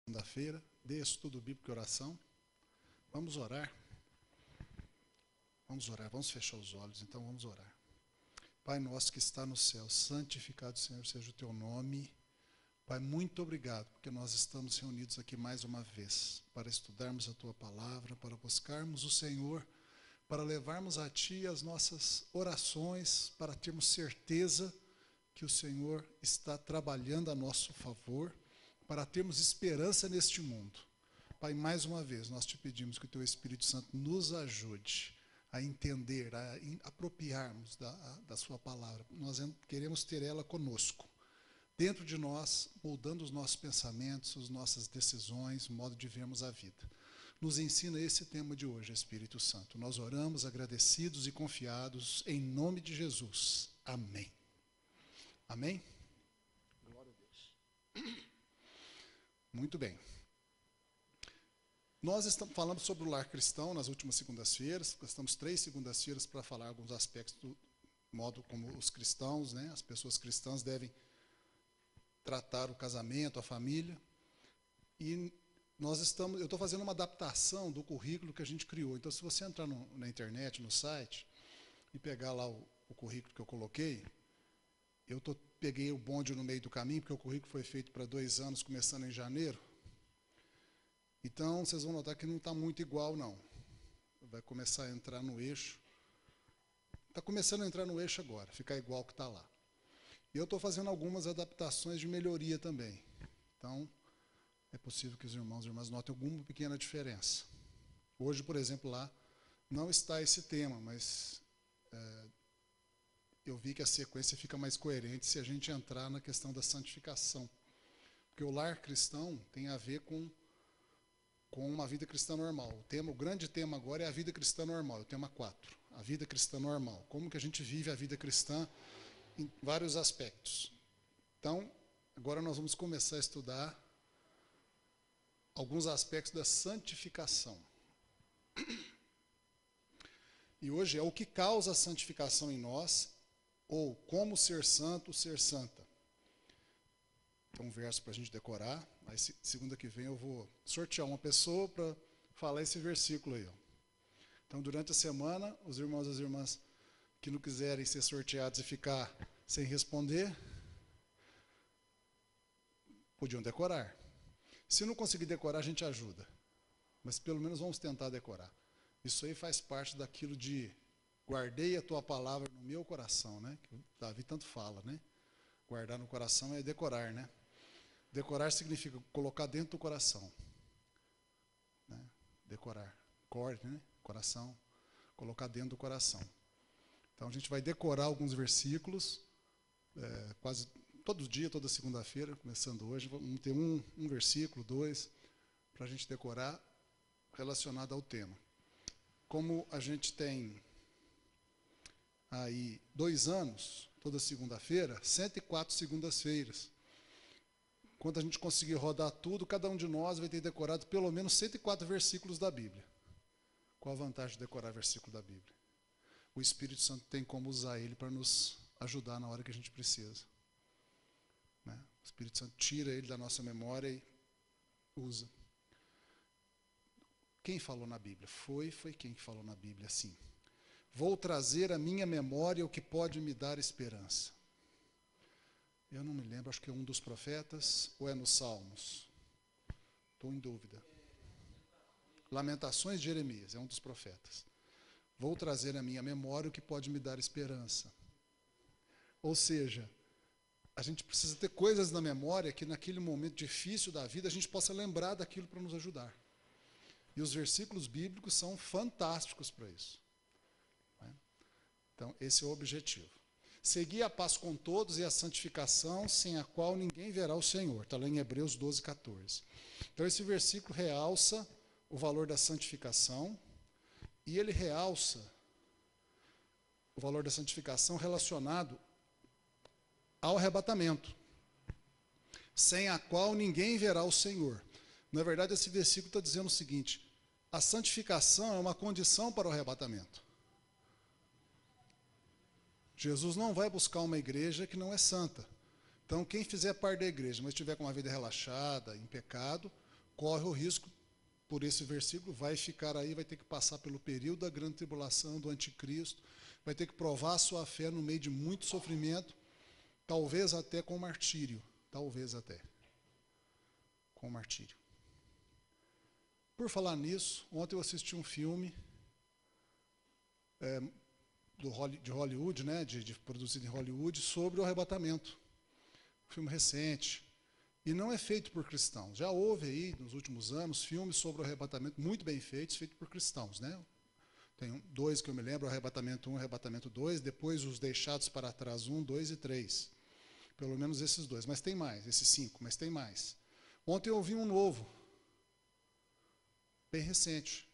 Segunda-feira, de estudo bíblico e oração. Vamos orar. Vamos fechar os olhos, então vamos orar. Pai nosso que está no céu, santificado, Senhor, seja o teu nome. Pai, muito obrigado, porque nós estamos reunidos aqui mais uma vez, para estudarmos a tua palavra, para buscarmos o Senhor, para levarmos a ti as nossas orações, para termos certeza que o Senhor está trabalhando a nosso favor, para termos esperança neste mundo. Pai, mais uma vez, nós te pedimos que o teu Espírito Santo nos ajude a entender, a apropriarmos da sua palavra. Nós queremos ter ela conosco, dentro de nós, moldando os nossos pensamentos, as nossas decisões, o modo de vermos a vida. Nos ensina esse tema de hoje, Espírito Santo. Nós oramos agradecidos e confiados em nome de Jesus. Amém. Amém? Glória a Deus. Muito bem. Nós estamos falando sobre o lar cristão nas últimas segundas-feiras. Gastamos 3 segundas-feiras para falar alguns aspectos do modo como os cristãos, as pessoas cristãs devem tratar o casamento, a família. E eu estou fazendo uma adaptação do currículo que a gente criou. Então, se você entrar na internet, no site, e pegar lá o currículo que eu coloquei, peguei o bonde no meio do caminho, porque o currículo foi feito para 2 anos, começando em janeiro. Então, vocês vão notar que não está muito igual, não. Vai começar a entrar no eixo. Está começando a entrar no eixo agora, ficar igual que está lá. E eu estou fazendo algumas adaptações de melhoria também. Então, é possível que os irmãos e irmãs notem alguma pequena diferença. Hoje, por exemplo, lá não está esse tema, mas eu vi que a sequência fica mais coerente se a gente entrar na questão da santificação. Porque o lar cristão tem a ver com uma vida cristã normal. O grande tema agora é a vida cristã normal, o tema 4, a vida cristã normal. Como que a gente vive a vida cristã em vários aspectos. Então, agora nós vamos começar a estudar alguns aspectos da santificação. E hoje é o que causa a santificação em nós, ou como ser santo, ser santa. Tem um verso para a gente decorar. Aí, segunda que vem eu vou sortear uma pessoa para falar esse versículo aí. Então, durante a semana, os irmãos e as irmãs que não quiserem ser sorteados e ficar sem responder, podiam decorar. Se não conseguir decorar, a gente ajuda. Mas pelo menos vamos tentar decorar. Isso aí faz parte daquilo de guardei a tua palavra no meu coração, Que o Davi tanto fala, Guardar no coração é decorar, Decorar significa colocar dentro do coração. Decorar. Core, coração. Colocar dentro do coração. Então a gente vai decorar alguns versículos, quase todo dia, toda segunda-feira, começando hoje. Vamos ter um versículo, 2, para a gente decorar relacionado ao tema. Como a gente tem aí 2 anos, toda segunda-feira, 104 segundas-feiras. Quando a gente conseguir rodar tudo, cada um de nós vai ter decorado pelo menos 104 versículos da Bíblia. Qual a vantagem de decorar versículo da Bíblia? O Espírito Santo tem como usar ele para nos ajudar na hora que a gente precisa. O Espírito Santo tira ele da nossa memória e usa. Quem falou na Bíblia? Foi quem que falou na Bíblia assim. Vou trazer à minha memória o que pode me dar esperança. Eu não me lembro, acho que é um dos profetas ou é nos Salmos. Estou em dúvida. Lamentações de Jeremias, é um dos profetas. Vou trazer à minha memória o que pode me dar esperança. Ou seja, a gente precisa ter coisas na memória que naquele momento difícil da vida a gente possa lembrar daquilo para nos ajudar. E os versículos bíblicos são fantásticos para isso. Então, esse é o objetivo. Seguir a paz com todos e a santificação, sem a qual ninguém verá o Senhor. Está lá em Hebreus 12, 14. Então, esse versículo realça o valor da santificação, e ele realça o valor da santificação relacionado ao arrebatamento, sem a qual ninguém verá o Senhor. Na verdade, esse versículo está dizendo o seguinte: a santificação é uma condição para o arrebatamento. Jesus não vai buscar uma igreja que não é santa. Então, quem fizer parte da igreja, mas estiver com uma vida relaxada, em pecado, corre o risco, por esse versículo, vai ficar aí, vai ter que passar pelo período da grande tribulação, do anticristo, vai ter que provar a sua fé no meio de muito sofrimento, talvez até com martírio, talvez até com martírio. Por falar nisso, ontem eu assisti um filme de Hollywood, né, produzido em Hollywood, sobre o arrebatamento. Um filme recente. E não é feito por cristãos. Já houve aí, nos últimos anos, filmes sobre o arrebatamento muito bem feitos, feitos por cristãos, né? Tem dois que eu me lembro, o Arrebatamento 1 e o Arrebatamento 2, depois os Deixados para Trás 1, 2 e 3. Pelo menos esses dois, mas tem mais, esses 5, mas tem mais. Ontem eu ouvi um novo, bem recente,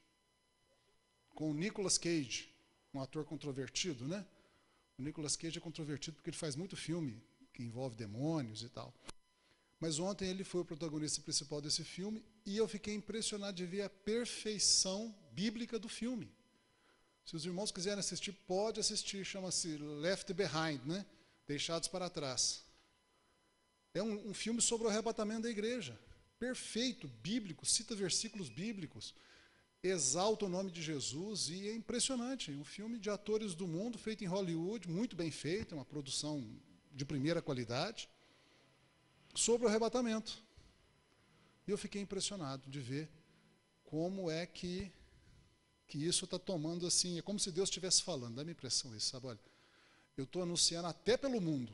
com o Nicolas Cage, um ator controvertido, né? O Nicolas Cage é controvertido porque ele faz muito filme que envolve demônios e tal. Mas ontem ele foi o protagonista principal desse filme e eu fiquei impressionado de ver a perfeição bíblica do filme. Se os irmãos quiserem assistir, pode assistir, chama-se Left Behind, né? Deixados para Trás. É um filme sobre o arrebatamento da igreja. Perfeito, bíblico, cita versículos bíblicos, exalta o nome de Jesus e é impressionante. Um filme de atores do mundo, feito em Hollywood, muito bem feito, uma produção de primeira qualidade, sobre o arrebatamento. E eu fiquei impressionado de ver como é que isso está tomando assim, é como se Deus estivesse falando, dá-me impressão isso, sabe? Olha, eu estou anunciando até pelo mundo,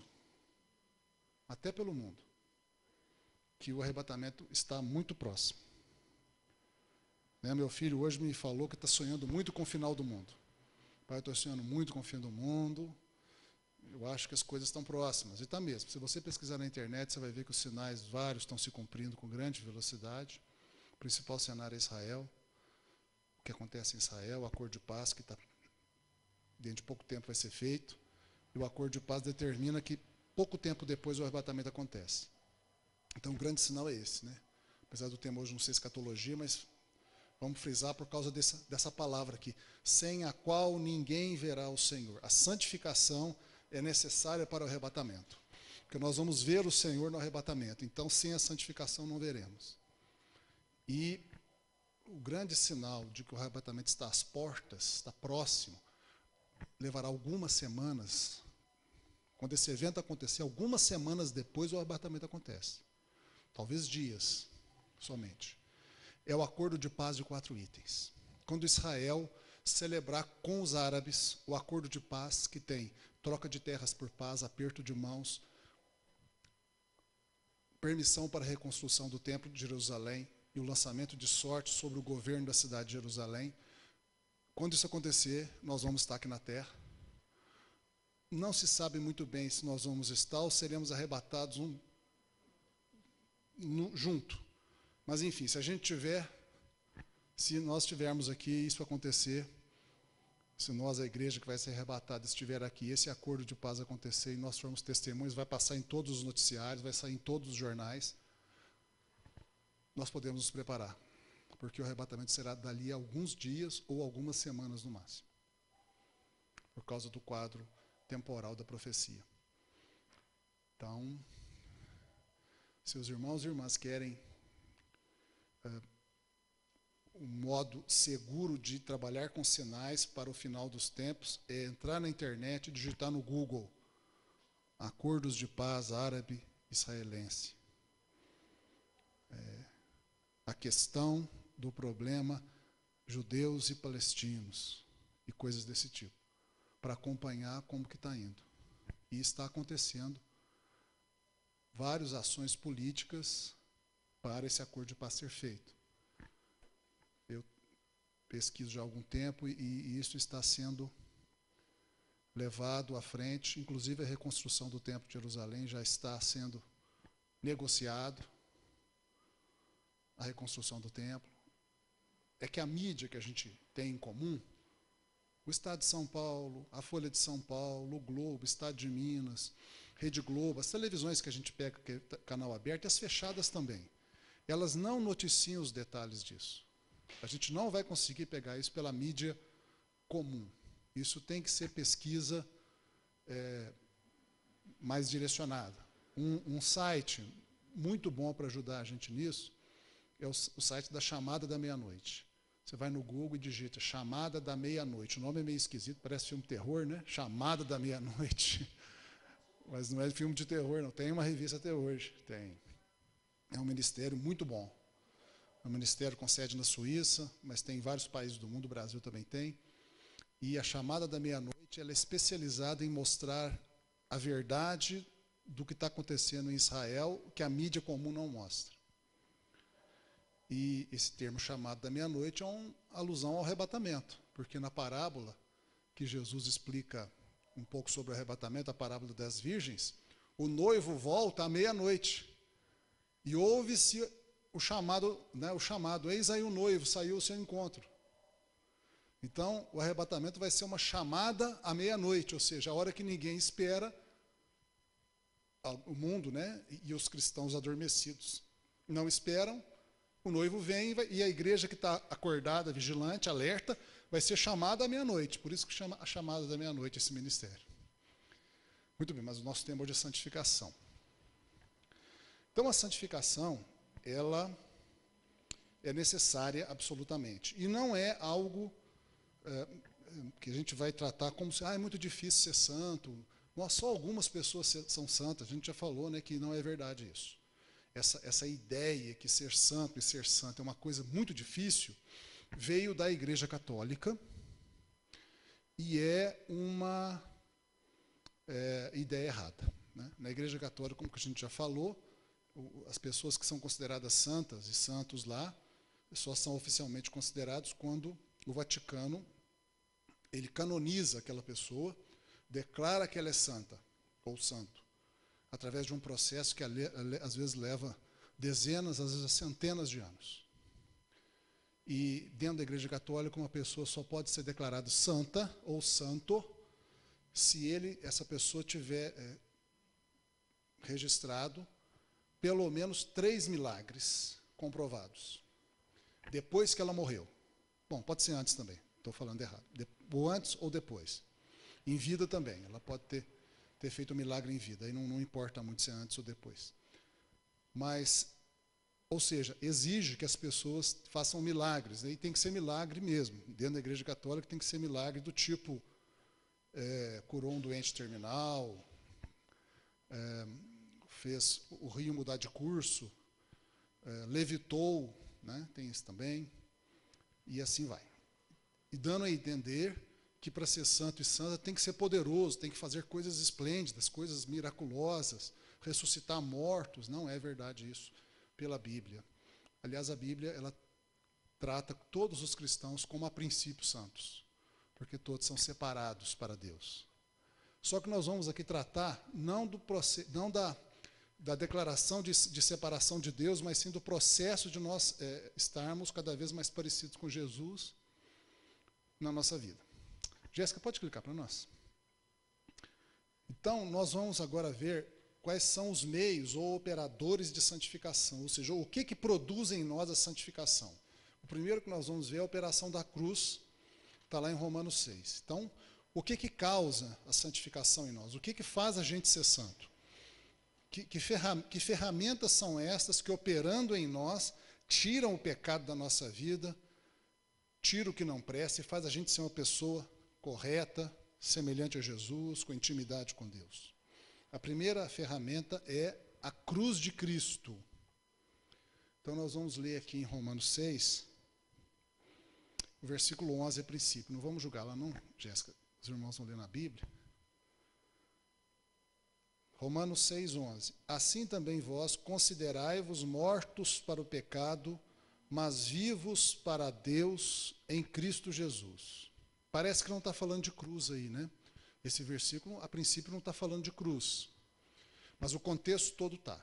que o arrebatamento está muito próximo. Né, meu filho hoje me falou que está sonhando muito com o final do mundo. Pai, eu estou sonhando muito com o fim do mundo, eu acho que as coisas estão próximas, e está mesmo. Se você pesquisar na internet, você vai ver que os sinais vários estão se cumprindo com grande velocidade. O principal cenário é Israel, o que acontece em Israel, o acordo de paz, que dentro de pouco tempo vai ser feito, e o acordo de paz determina que pouco tempo depois o arrebatamento acontece. Então, o grande sinal é esse, né? Apesar do tema hoje não ser escatologia, mas vamos frisar por causa dessa palavra aqui, sem a qual ninguém verá o Senhor. A santificação é necessária para o arrebatamento, porque nós vamos ver o Senhor no arrebatamento, então sem a santificação não veremos. E o grande sinal de que o arrebatamento está às portas, está próximo, levará algumas semanas. Quando esse evento acontecer, algumas semanas depois o arrebatamento acontece. Talvez dias somente. É o acordo de paz de 4 itens. Quando Israel celebrar com os árabes o acordo de paz que tem troca de terras por paz, aperto de mãos, permissão para a reconstrução do Templo de Jerusalém e o lançamento de sorte sobre o governo da cidade de Jerusalém. Quando isso acontecer, nós vamos estar aqui na terra. Não se sabe muito bem se nós vamos estar ou seremos arrebatados junto. Mas, enfim, se nós estivermos aqui e isso acontecer, se nós, a igreja que vai ser arrebatada, estiver aqui, esse acordo de paz acontecer e nós formos testemunhas, vai passar em todos os noticiários, vai sair em todos os jornais, nós podemos nos preparar, porque o arrebatamento será dali a alguns dias ou algumas semanas no máximo, por causa do quadro temporal da profecia. Então, se os irmãos e irmãs querem um modo seguro de trabalhar com sinais para o final dos tempos, é entrar na internet e digitar no Google acordos de paz árabe-israelense. A questão do problema judeus e palestinos e coisas desse tipo, para acompanhar como que está indo. E está acontecendo várias ações políticas para esse acordo de paz ser feito. Eu pesquiso já há algum tempo e isso está sendo levado à frente, inclusive a reconstrução do Templo de Jerusalém já está sendo negociado, a reconstrução do templo. É que a mídia que a gente tem em comum, o Estado de São Paulo, a Folha de São Paulo, o Globo, o Estado de Minas, Rede Globo, as televisões que a gente pega, que é canal aberto, e as fechadas também, elas não noticiam os detalhes disso. A gente não vai conseguir pegar isso pela mídia comum. Isso tem que ser pesquisa mais direcionada. Um site muito bom para ajudar a gente nisso é o site da Chamada da Meia-Noite. Você vai no Google e digita Chamada da Meia-Noite. O nome é meio esquisito, parece filme de terror, né? Chamada da Meia-Noite. Mas não é filme de terror, não. Tem uma revista até hoje. Tem. É um ministério muito bom. É um ministério com sede na Suíça, mas tem em vários países do mundo, o Brasil também tem. E a Chamada da Meia-Noite, ela é especializada em mostrar a verdade do que está acontecendo em Israel, que a mídia comum não mostra. E esse termo chamado da meia-noite é uma alusão ao arrebatamento, porque na parábola que Jesus explica um pouco sobre o arrebatamento, a parábola das virgens, o noivo volta à meia-noite e ouve-se o chamado, eis aí o noivo, saiu ao seu encontro. Então, o arrebatamento vai ser uma chamada à meia-noite, ou seja, a hora que ninguém espera, o mundo, né, e os cristãos adormecidos não esperam, o noivo vem e a igreja que está acordada, vigilante, alerta, vai ser chamada à meia-noite. Por isso que chama a chamada da meia-noite esse ministério. Muito bem, mas o nosso tema hoje é santificação. Então, a santificação, ela é necessária absolutamente. E não é algo que a gente vai tratar como se é muito difícil ser santo. Só algumas pessoas são santas. A gente já falou, né, que não é verdade isso. Essa ideia que ser santo e ser santo é uma coisa muito difícil, veio da Igreja Católica e é uma ideia errada. Né? Na Igreja Católica, como a gente já falou, as pessoas que são consideradas santas e santos lá só são oficialmente considerados quando o Vaticano ele canoniza aquela pessoa, declara que ela é santa ou santo, através de um processo que às vezes leva dezenas, às vezes centenas de anos. E dentro da Igreja Católica, uma pessoa só pode ser declarada santa ou santo se essa pessoa tiver registrado pelo menos 3 milagres comprovados, depois que ela morreu. Bom, pode ser antes também, estou falando errado. Ou antes ou depois. Em vida também, ela pode ter feito um milagre em vida, aí não importa muito se é antes ou depois. Mas, ou seja, exige que as pessoas façam milagres, e tem que ser milagre mesmo. Dentro da Igreja Católica tem que ser milagre do tipo, curou um doente terminal, fez o rio mudar de curso, levitou, né, tem isso também, e assim vai. E dando a entender que para ser santo e santa tem que ser poderoso, tem que fazer coisas esplêndidas, coisas miraculosas, ressuscitar mortos. Não é verdade isso pela Bíblia. Aliás, a Bíblia ela trata todos os cristãos como a princípio santos, porque todos são separados para Deus. Só que nós vamos aqui tratar não da declaração de separação de Deus, mas sim do processo de nós estarmos cada vez mais parecidos com Jesus na nossa vida. Jéssica, pode clicar para nós? Então, nós vamos agora ver quais são os meios ou operadores de santificação, ou seja, o que produz em nós a santificação. O primeiro que nós vamos ver é a operação da cruz, está lá em Romanos 6. Então, o que causa a santificação em nós? O que faz a gente ser santo? Que ferramentas são estas que, operando em nós, tiram o pecado da nossa vida, tiram o que não presta e faz a gente ser uma pessoa correta, semelhante a Jesus, com intimidade com Deus. A primeira ferramenta é a cruz de Cristo. Então, nós vamos ler aqui em Romanos 6, o versículo 11 a princípio. Não vamos julgar lá não, Jéssica? Os irmãos vão ler na Bíblia. Romanos 6, 11. Assim também vós considerai-vos mortos para o pecado, mas vivos para Deus em Cristo Jesus. Parece que não está falando de cruz aí, né? Esse versículo, a princípio, não está falando de cruz. Mas o contexto todo está.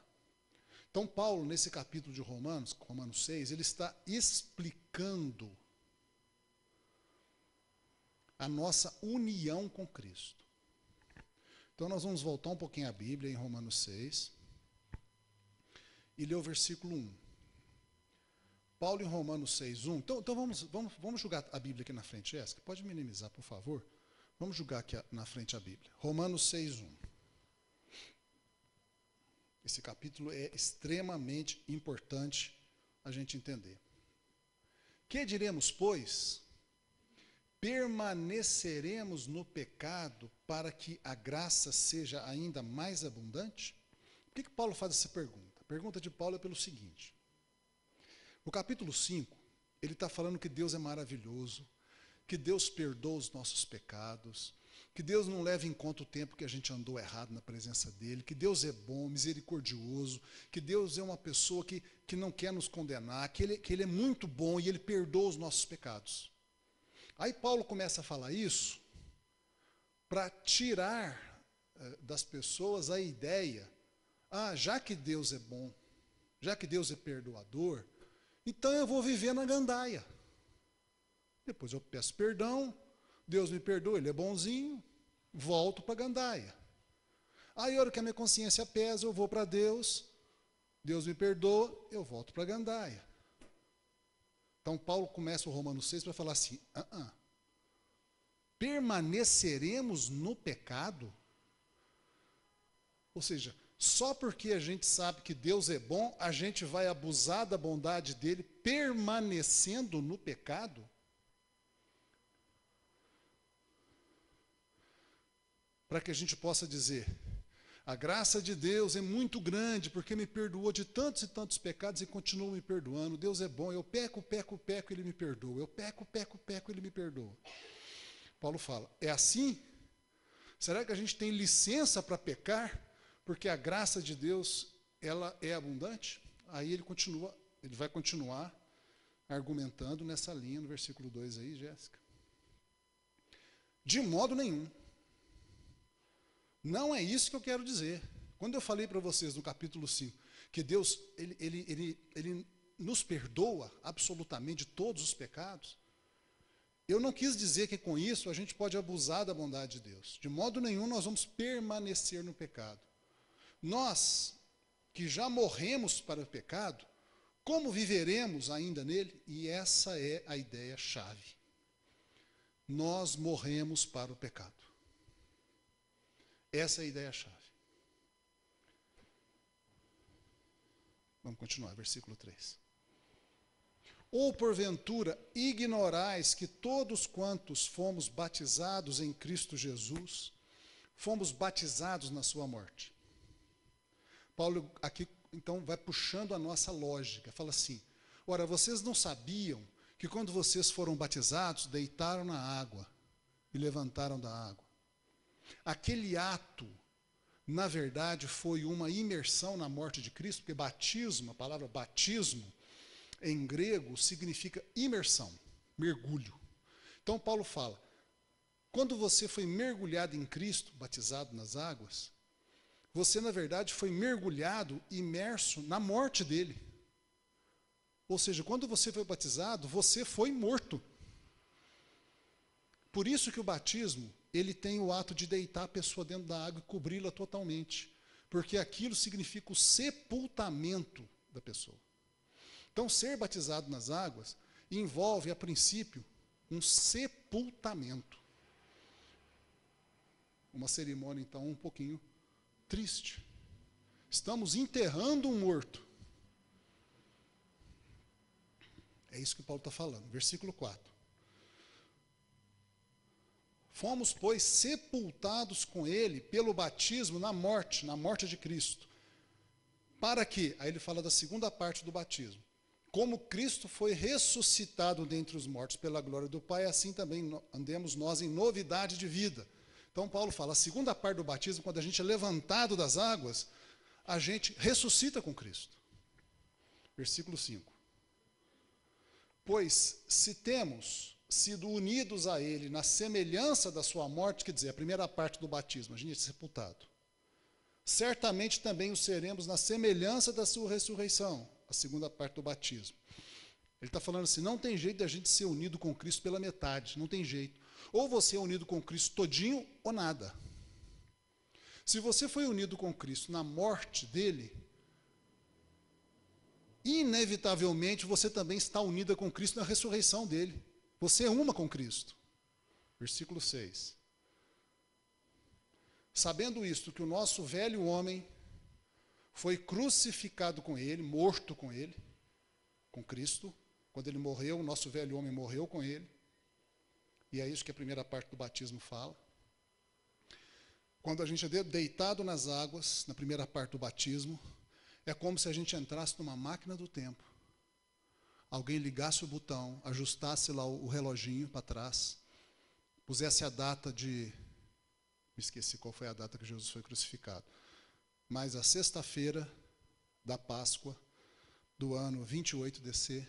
Então, Paulo, nesse capítulo de Romanos 6, ele está explicando a nossa união com Cristo. Então, nós vamos voltar um pouquinho à Bíblia, em Romanos 6, e ler o versículo 1. Paulo em Romanos 6, 1. Então vamos julgar a Bíblia aqui na frente, Jéssica. Pode minimizar, por favor? Vamos julgar aqui na frente a Bíblia. Romanos 6, 1. Esse capítulo é extremamente importante a gente entender. Que diremos, pois? Permaneceremos no pecado para que a graça seja ainda mais abundante? Por que Paulo faz essa pergunta? A pergunta de Paulo é pelo seguinte. No capítulo 5, ele está falando que Deus é maravilhoso, que Deus perdoa os nossos pecados, que Deus não leva em conta o tempo que a gente andou errado na presença dele, que Deus é bom, misericordioso, que Deus é uma pessoa que não quer nos condenar, que ele é muito bom e ele perdoa os nossos pecados. Aí Paulo começa a falar isso para tirar das pessoas a ideia, já que Deus é bom, já que Deus é perdoador, então eu vou viver na gandaia. Depois eu peço perdão, Deus me perdoa, ele é bonzinho, volto para a gandaia. Aí a hora que a minha consciência pesa, eu vou para Deus, Deus me perdoa, eu volto para a gandaia. Então Paulo começa o Romanos 6 para falar assim, permaneceremos no pecado? Ou seja, só porque a gente sabe que Deus é bom, a gente vai abusar da bondade dele permanecendo no pecado? Para que a gente possa dizer, a graça de Deus é muito grande, porque me perdoou de tantos e tantos pecados e continua me perdoando. Deus é bom, eu peco, ele me perdoa. Eu peco, ele me perdoa. Paulo fala, é assim? Será que a gente tem licença para pecar, porque a graça de Deus, ela é abundante? Aí ele vai continuar argumentando nessa linha, no versículo 2 aí, Jéssica. De modo nenhum. Não é isso que eu quero dizer. Quando eu falei para vocês no capítulo 5, que Deus, ele nos perdoa absolutamente de todos os pecados, eu não quis dizer que com isso a gente pode abusar da bondade de Deus. De modo nenhum nós vamos permanecer no pecado. Nós, que já morremos para o pecado, como viveremos ainda nele? E essa é a ideia-chave. Nós morremos para o pecado. Essa é a ideia-chave. Vamos continuar, versículo 3. Ou porventura ignorais que todos quantos fomos batizados em Cristo Jesus, fomos batizados na sua morte. Paulo aqui então vai puxando a nossa lógica, fala assim, ora, vocês não sabiam que quando vocês foram batizados, deitaram na água e levantaram da água? Aquele ato, na verdade, foi uma imersão na morte de Cristo, porque batismo, a palavra batismo, em grego, significa imersão, mergulho. Então, Paulo fala, quando você foi mergulhado em Cristo, batizado nas águas, você, na verdade, foi mergulhado, imerso na morte dele. Ou seja, quando você foi batizado, você foi morto. Por isso que o batismo, ele tem o ato de deitar a pessoa dentro da água e cobri-la totalmente. Porque aquilo significa o sepultamento da pessoa. Então, ser batizado nas águas envolve, a princípio, um sepultamento. Uma cerimônia, então, um pouquinho triste. Estamos enterrando um morto. É isso que Paulo está falando. Versículo 4. Fomos, pois, sepultados com ele pelo batismo na morte de Cristo. Para que? Aí ele fala da segunda parte do batismo. Como Cristo foi ressuscitado dentre os mortos pela glória do Pai, assim também andemos nós em novidade de vida. Então Paulo fala, a segunda parte do batismo, quando a gente é levantado das águas, a gente ressuscita com Cristo. Versículo 5. Pois se temos sido unidos a ele na semelhança da sua morte, quer dizer, a primeira parte do batismo, a gente é sepultado. Certamente também o seremos na semelhança da sua ressurreição, a segunda parte do batismo. Ele está falando assim, não tem jeito de a gente ser unido com Cristo pela metade, não tem jeito. Ou você é unido com Cristo todinho ou nada. Se você foi unido com Cristo na morte dele, inevitavelmente você também está unida com Cristo na ressurreição dele. Você é uma com Cristo. Versículo 6. Sabendo isto, que o nosso velho homem foi crucificado com ele, morto com ele, com Cristo. Quando ele morreu, o nosso velho homem morreu com ele. E é isso que a primeira parte do batismo fala. Quando a gente é deitado nas águas, na primeira parte do batismo, é como se a gente entrasse numa máquina do tempo. Alguém ligasse o botão, ajustasse lá o reloginho para trás, pusesse a data de... Me esqueci qual foi a data que Jesus foi crucificado. Mas a sexta-feira da Páscoa, do ano 28 DC,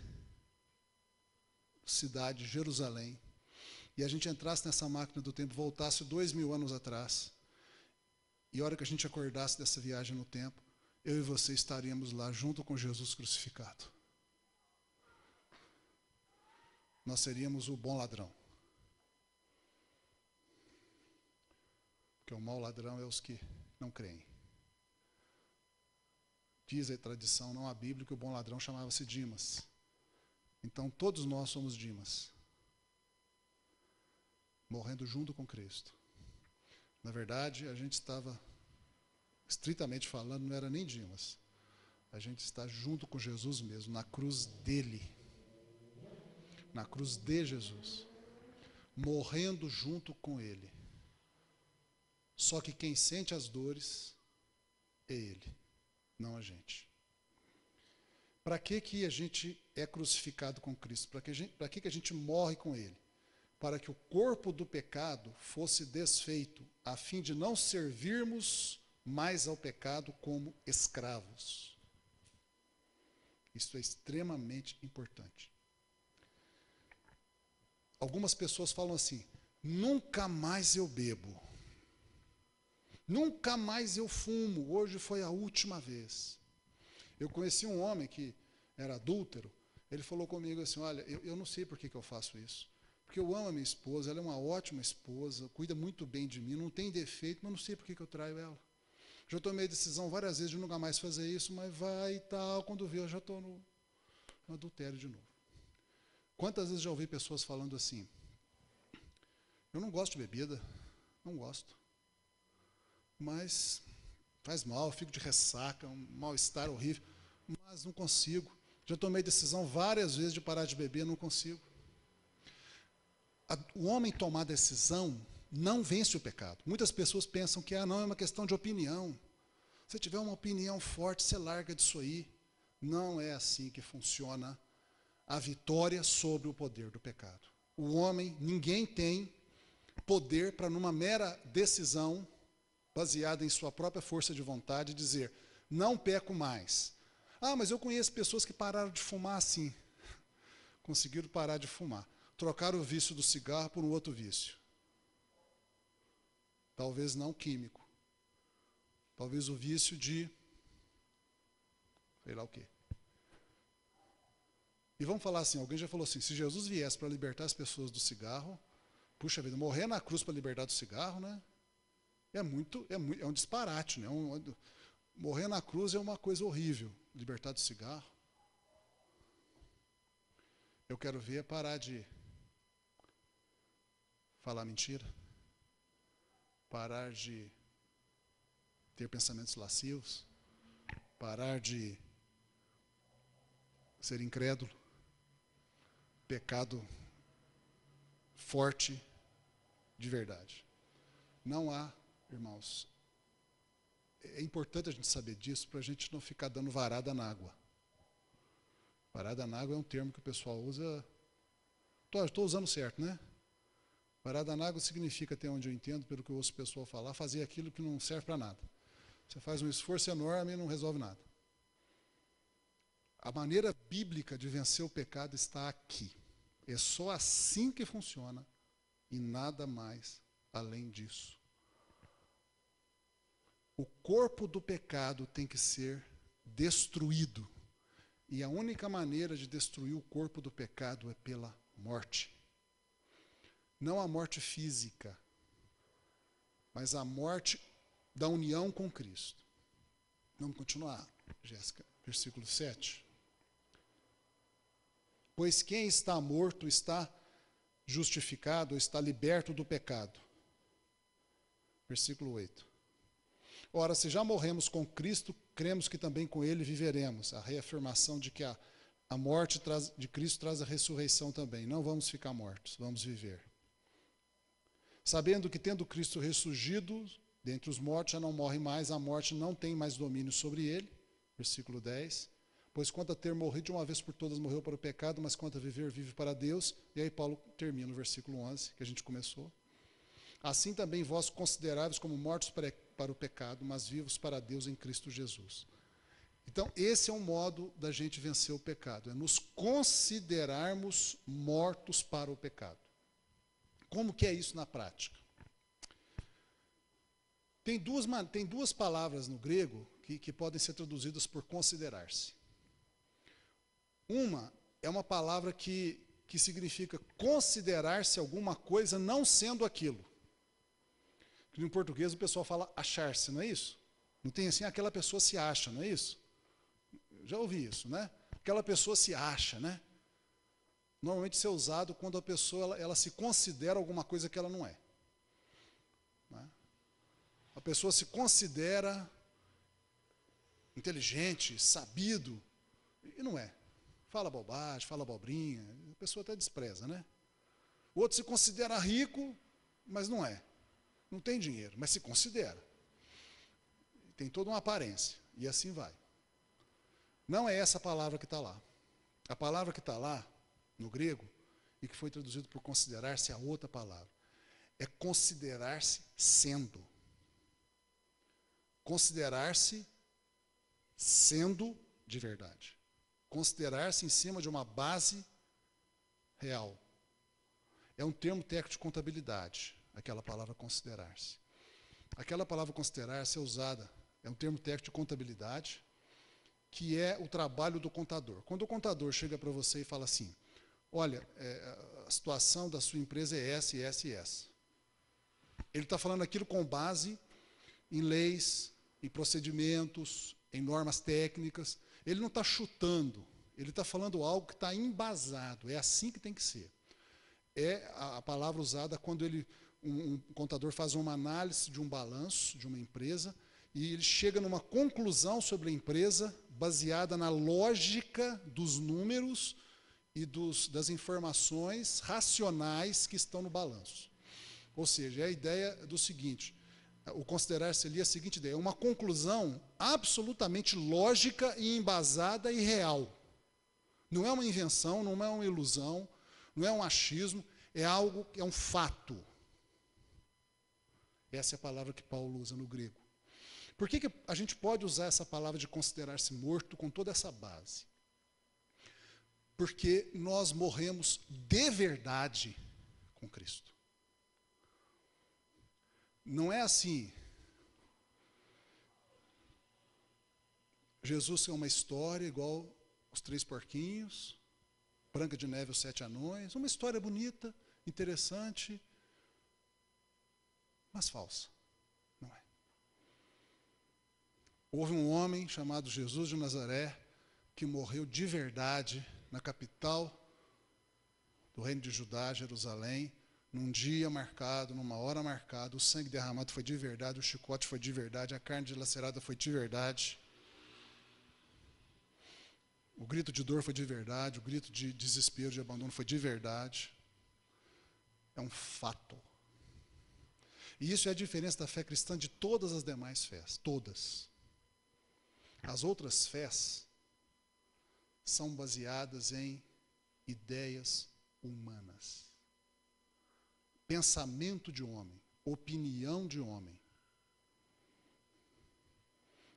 cidade de Jerusalém, e a gente entrasse nessa máquina do tempo, voltasse 2000 anos atrás, e a hora que a gente acordasse dessa viagem no tempo, eu e você estaríamos lá junto com Jesus crucificado. Nós seríamos o bom ladrão. Porque o mau ladrão é os que não creem. Diz a tradição, não a Bíblia, que o bom ladrão chamava-se Dimas. Então todos nós somos Dimas. Morrendo junto com Cristo. Na verdade, a gente estava, estritamente falando, não era nem Dimas. A gente está junto com Jesus mesmo, na cruz dele. Na cruz de Jesus. Morrendo junto com ele. Só que quem sente as dores é ele, não a gente. Para que a gente é crucificado com Cristo? Para que a gente morre com ele? Para que o corpo do pecado fosse desfeito, a fim de não servirmos mais ao pecado como escravos. Isso é extremamente importante. Algumas pessoas falam assim, nunca mais eu bebo. Nunca mais eu fumo, hoje foi a última vez. Eu conheci um homem que era adúltero, ele falou comigo assim, olha, eu não sei por que eu faço isso. Porque eu amo a minha esposa, ela é uma ótima esposa, cuida muito bem de mim, não tem defeito, mas não sei por que eu traio ela. Já tomei decisão várias vezes de nunca mais fazer isso, mas vai e tal, quando vê eu já estou no adultério de novo. Quantas vezes já ouvi pessoas falando assim, eu não gosto de bebida, não gosto. Mas faz mal, fico de ressaca, um mal-estar horrível, mas não consigo. Já tomei decisão várias vezes de parar de beber, não consigo. O homem tomar decisão não vence o pecado. Muitas pessoas pensam que não é uma questão de opinião. Se tiver uma opinião forte, você larga disso aí. Não é assim que funciona a vitória sobre o poder do pecado. O homem, ninguém tem poder para, numa mera decisão, baseada em sua própria força de vontade, dizer, não peco mais. Ah, mas eu conheço pessoas que pararam de fumar assim. Conseguiram parar de fumar. Trocaram o vício do cigarro por um outro vício. Talvez não químico. Talvez o vício de... sei lá o quê. E vamos falar assim, alguém já falou assim, se Jesus viesse para libertar as pessoas do cigarro, puxa vida, morrer na cruz para libertar do cigarro, né? É um disparate, né? Morrer na cruz é uma coisa horrível. Libertar do cigarro. Eu quero ver parar de falar mentira. Parar de ter pensamentos lascivos. Parar de ser incrédulo. Pecado forte de verdade. Não há, irmãos, é importante a gente saber disso para a gente não ficar dando varada na água. Varada na água é um termo que o pessoal usa. Estou usando certo, né? Varada na água significa, até onde eu entendo, pelo que eu ouço o pessoal falar, fazer aquilo que não serve para nada. Você faz um esforço enorme e não resolve nada. A maneira bíblica de vencer o pecado está aqui. É só assim que funciona e nada mais além disso. O corpo do pecado tem que ser destruído. E a única maneira de destruir o corpo do pecado é pela morte. Não a morte física, mas a morte da união com Cristo. Vamos continuar, Jéssica, versículo 7. Pois quem está morto está justificado, está liberto do pecado. Versículo 8. Ora, se já morremos com Cristo, cremos que também com ele viveremos. A reafirmação de que a a morte de Cristo traz a ressurreição também. Não vamos ficar mortos, vamos viver. Sabendo que, tendo Cristo ressurgido dentre os mortos, já não morre mais, a morte não tem mais domínio sobre ele. Versículo 10. Pois quanto a ter morrido de uma vez por todas, morreu para o pecado, mas quanto a viver, vive para Deus. E aí Paulo termina no versículo 11, que a gente começou. Assim também vós consideráveis como mortos para o pecado, mas vivos para Deus em Cristo Jesus. Então, esse é um modo da gente vencer o pecado, é nos considerarmos mortos para o pecado. Como que é isso na prática? Tem duas palavras no grego que podem ser traduzidas por considerar-se. Uma é uma palavra que significa considerar-se alguma coisa não sendo aquilo. No português o pessoal fala achar-se, não é isso? Não tem assim, aquela pessoa se acha, não é isso? Já ouvi isso, né? Aquela pessoa se acha, né? Normalmente isso é usado quando a pessoa ela se considera alguma coisa que ela não é. Né? A pessoa se considera inteligente, sabido, e não é. Fala bobagem, fala abobrinha, a pessoa até despreza, né? O outro se considera rico, mas não é. Não tem dinheiro, mas se considera. Tem toda uma aparência, e assim vai. Não é essa a palavra que está lá. A palavra que está lá, no grego, e que foi traduzido por considerar-se, é a outra palavra. É considerar-se sendo. Considerar-se sendo de verdade. Considerar-se em cima de uma base real. É um termo técnico de contabilidade, aquela palavra considerar-se. Aquela palavra considerar-se é usada, é um termo técnico de contabilidade, que é o trabalho do contador. Quando o contador chega para você e fala assim, olha, a situação da sua empresa é essa, e essa e essa. Ele está falando aquilo com base em leis, em procedimentos, em normas técnicas. Ele não está chutando, ele está falando algo que está embasado. É assim que tem que ser. É a palavra usada quando um contador faz uma análise de um balanço de uma empresa e ele chega numa conclusão sobre a empresa baseada na lógica dos números e das informações racionais que estão no balanço. Ou seja, é a ideia do seguinte, o considerar-se ali é a seguinte ideia, é uma conclusão absolutamente lógica e embasada e real. Não é uma invenção, não é uma ilusão, não é um achismo, é algo, é um fato. Essa é a palavra que Paulo usa no grego. Por que a gente pode usar essa palavra de considerar-se morto com toda essa base? Porque nós morremos de verdade com Cristo. Não é assim. Jesus é uma história igual os 3 porquinhos, Branca de Neve e os 7 anões, uma história bonita, interessante, mas falsa. Não é. Houve um homem chamado Jesus de Nazaré que morreu de verdade na capital do reino de Judá, Jerusalém, num dia marcado, numa hora marcada, o sangue derramado foi de verdade, o chicote foi de verdade, a carne dilacerada foi de verdade, o grito de dor foi de verdade, o grito de desespero, de abandono foi de verdade. É um fato. E isso é a diferença da fé cristã de todas as demais fés, todas. As outras fés são baseadas em ideias humanas. Pensamento de homem, opinião de homem.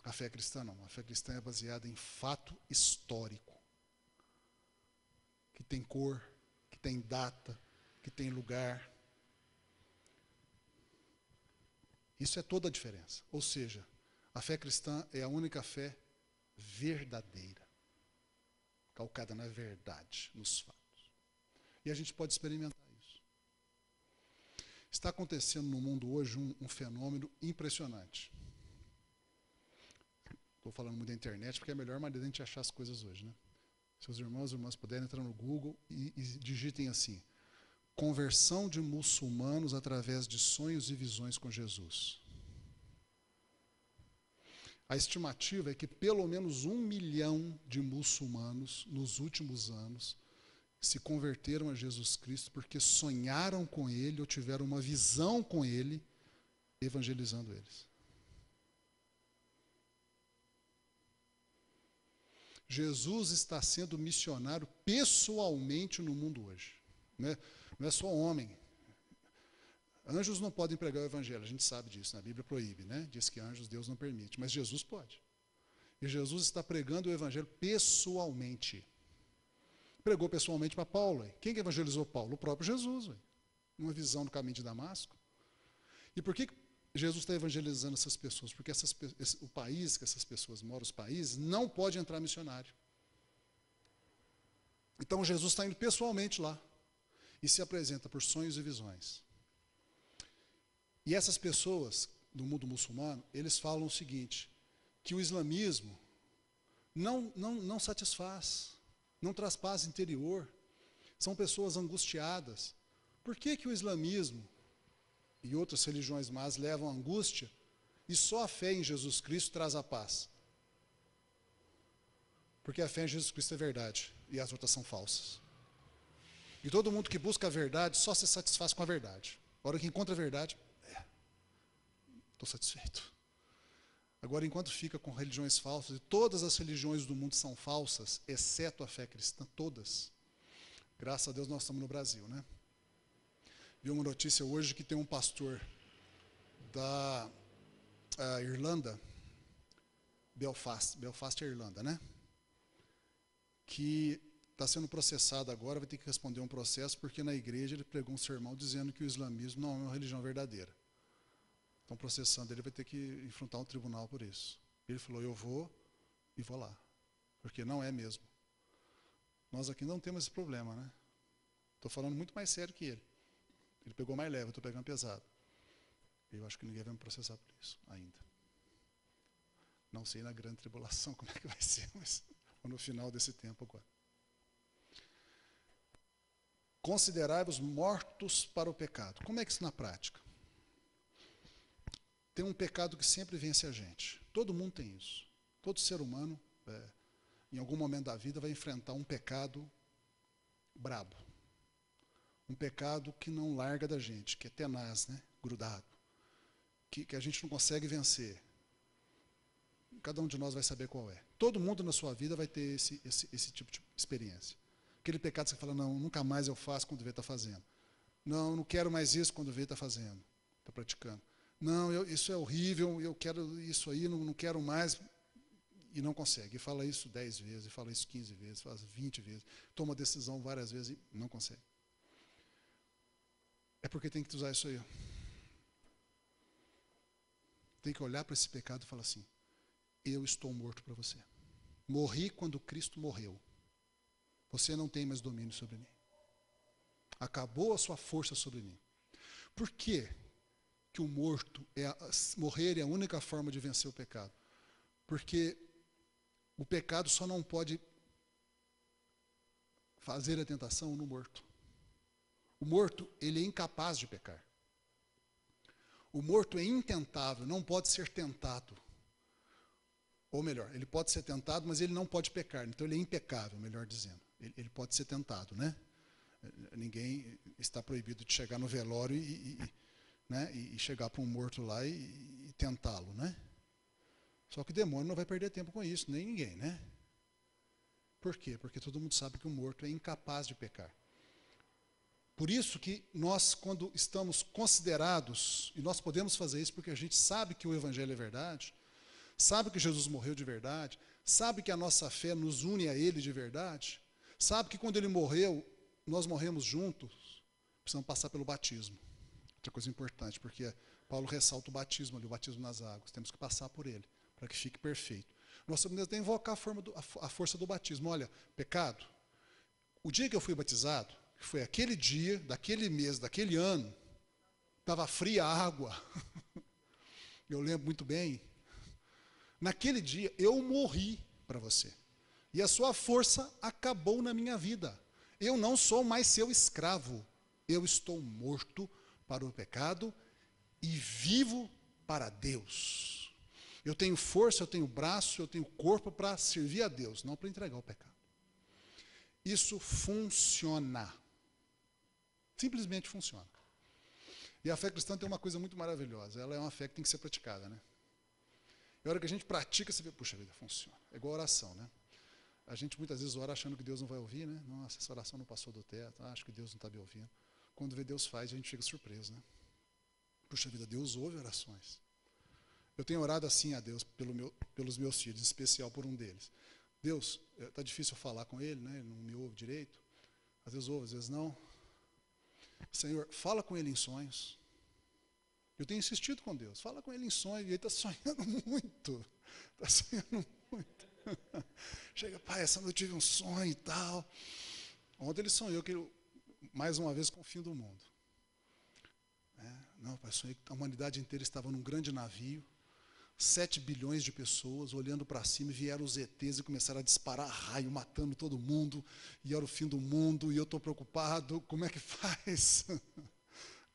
A fé cristã não, a fé cristã é baseada em fato histórico, que tem cor, que tem data, que tem lugar. Isso é toda a diferença. Ou seja, a fé cristã é a única fé verdadeira, calcada na verdade, nos fatos. E a gente pode experimentar isso. Está acontecendo no mundo hoje um fenômeno impressionante. Estou falando muito da internet, porque é a melhor maneira de a gente achar as coisas hoje, né? Se os irmãos e irmãs puderem entrar no Google e digitem assim, conversão de muçulmanos através de sonhos e visões com Jesus. A estimativa é que pelo menos 1 milhão de muçulmanos, nos últimos anos, se converteram a Jesus Cristo porque sonharam com Ele ou tiveram uma visão com Ele, evangelizando eles. Jesus está sendo missionário pessoalmente no mundo hoje. Não é só homem. Anjos não podem pregar o evangelho, a gente sabe disso, a Bíblia proíbe, né? Diz que anjos Deus não permite, mas Jesus pode. E Jesus está pregando o evangelho pessoalmente. Pregou pessoalmente para Paulo. Quem que evangelizou Paulo? O próprio Jesus. Uma visão do caminho de Damasco. E por que Jesus está evangelizando essas pessoas? Porque o país que essas pessoas moram, os países, não pode entrar missionário. Então Jesus está indo pessoalmente lá e se apresenta por sonhos e visões. E essas pessoas do mundo muçulmano, eles falam o seguinte, que o islamismo não satisfaz, não traz paz interior, são pessoas angustiadas. Por que o islamismo e outras religiões más levam a angústia e só a fé em Jesus Cristo traz a paz? Porque a fé em Jesus Cristo é verdade e as outras são falsas. E todo mundo que busca a verdade só se satisfaz com a verdade. A hora que encontra a verdade, estou satisfeito. Agora, enquanto fica com religiões falsas, e todas as religiões do mundo são falsas, exceto a fé cristã, todas. Graças a Deus nós estamos no Brasil, né? Vi uma notícia hoje que tem um pastor da Irlanda, Belfast é Irlanda, né? Que está sendo processado agora, vai ter que responder um processo, porque na igreja ele pregou um sermão dizendo que o islamismo não é uma religião verdadeira. Estão processando, ele vai ter que enfrentar um tribunal por isso. Ele falou, eu vou e vou lá, porque não é mesmo. Nós aqui não temos esse problema, né? Estou falando muito mais sério que ele. Ele pegou mais leve, eu estou pegando pesado. Eu acho que ninguém vai me processar por isso ainda. Não sei na grande tribulação como é que vai ser, mas no final desse tempo agora. Considerai-vos mortos para o pecado. Como é que isso na prática? Tem um pecado que sempre vence a gente. Todo mundo tem isso. Todo ser humano, em algum momento da vida, vai enfrentar um pecado brabo. Um pecado que não larga da gente, que é tenaz, né? Grudado. Que a gente não consegue vencer. Cada um de nós vai saber qual é. Todo mundo na sua vida vai ter esse tipo de experiência. Aquele pecado que você fala, não, nunca mais eu faço quando vê está fazendo. Não quero mais isso quando vê está fazendo, está praticando. Não, isso é horrível, eu quero isso aí, não quero mais, e não consegue. E fala isso 10 vezes, e fala isso 15 vezes, fala 20 vezes, toma decisão várias vezes e não consegue. É porque tem que usar isso aí. Tem que olhar para esse pecado e falar assim, eu estou morto para você. Morri quando Cristo morreu. Você não tem mais domínio sobre mim. Acabou a sua força sobre mim. Por quê? Que o morrer é a única forma de vencer o pecado. Porque o pecado só não pode fazer a tentação no morto. O morto, ele é incapaz de pecar. O morto é intentável, não pode ser tentado. Ou melhor, ele pode ser tentado, mas ele não pode pecar. Então ele é impecável, melhor dizendo. Ele pode ser tentado, né? Ninguém está proibido de chegar no velório e chegar para um morto lá e tentá-lo, né? Só que o demônio não vai perder tempo com isso, nem ninguém, né? Por quê? Porque todo mundo sabe que o morto é incapaz de pecar. Por isso que nós, quando estamos considerados, e nós podemos fazer isso porque a gente sabe que o Evangelho é verdade, sabe que Jesus morreu de verdade, sabe que a nossa fé nos une a Ele de verdade, sabe que quando Ele morreu, nós morremos juntos, precisamos passar pelo batismo. Outra coisa importante, porque Paulo ressalta o batismo ali, o batismo nas águas. Temos que passar por ele, para que fique perfeito. Nós temos que invocar a força do batismo. Olha, pecado, o dia que eu fui batizado, que foi aquele dia, daquele mês, daquele ano, estava fria a água. Eu lembro muito bem. Naquele dia, eu morri para você. E a sua força acabou na minha vida. Eu não sou mais seu escravo. Eu estou morto para o pecado e vivo para Deus. Eu tenho força, eu tenho braço, eu tenho corpo para servir a Deus, não para entregar o pecado. Isso funciona. Simplesmente funciona. E a fé cristã tem uma coisa muito maravilhosa. Ela é uma fé que tem que ser praticada, né? E a hora que a gente pratica, você vê, puxa vida, funciona. É igual oração, né? A gente muitas vezes ora achando que Deus não vai ouvir, né? Nossa, essa oração não passou do teto, acho que Deus não está me ouvindo. Quando vê Deus faz, a gente fica surpreso, né? Puxa vida, Deus ouve orações. Eu tenho orado assim a Deus pelos meus filhos, em especial por um deles. Deus, está difícil eu falar com ele, né? Ele não me ouve direito. Às vezes ouve, às vezes não. Senhor, fala com ele em sonhos. Eu tenho insistido com Deus, fala com ele em sonhos, e ele está sonhando muito. Está sonhando muito. Chega, pai, essa noite eu tive um sonho e tal. Ontem ele sonhou que mais uma vez com o fim do mundo. Não, pai, sonhei que a humanidade inteira estava num grande navio, 7 bilhões de pessoas olhando para cima, e vieram os ETs e começaram a disparar raio, matando todo mundo, e era o fim do mundo, e eu estou preocupado, como é que faz?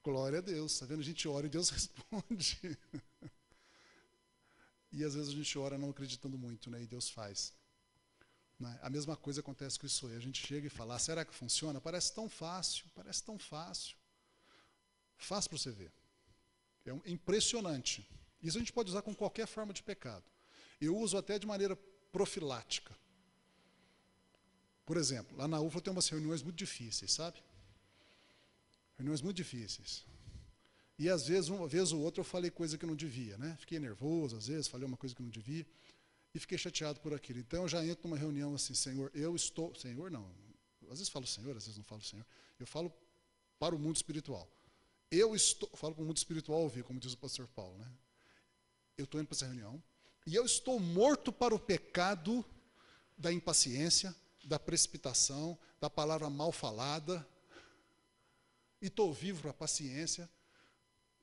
Glória a Deus, está vendo? A gente ora e Deus responde. E às vezes a gente ora não acreditando muito, né? E Deus faz. Né? A mesma coisa acontece com isso aí. A gente chega e fala, ah, será que funciona? Parece tão fácil, parece tão fácil. Faz para você ver. É impressionante. Isso a gente pode usar com qualquer forma de pecado. Eu uso até de maneira profilática. Por exemplo, lá na UFA tem umas reuniões muito difíceis, sabe? Reuniões muito difíceis. E às vezes, uma vez ou outra, eu falei coisa que não devia, né? Fiquei nervoso, às vezes, falei uma coisa que não devia, e fiquei chateado por aquilo. Então eu já entro numa reunião assim, Senhor, eu estou. Senhor, não. Às vezes falo Senhor, às vezes não falo Senhor. Eu falo para o mundo espiritual. Falo para o mundo espiritual ouvir, como diz o pastor Paulo, né? Eu estou indo para essa reunião, e eu estou morto para o pecado da impaciência, da precipitação, da palavra mal falada, e estou vivo para a paciência,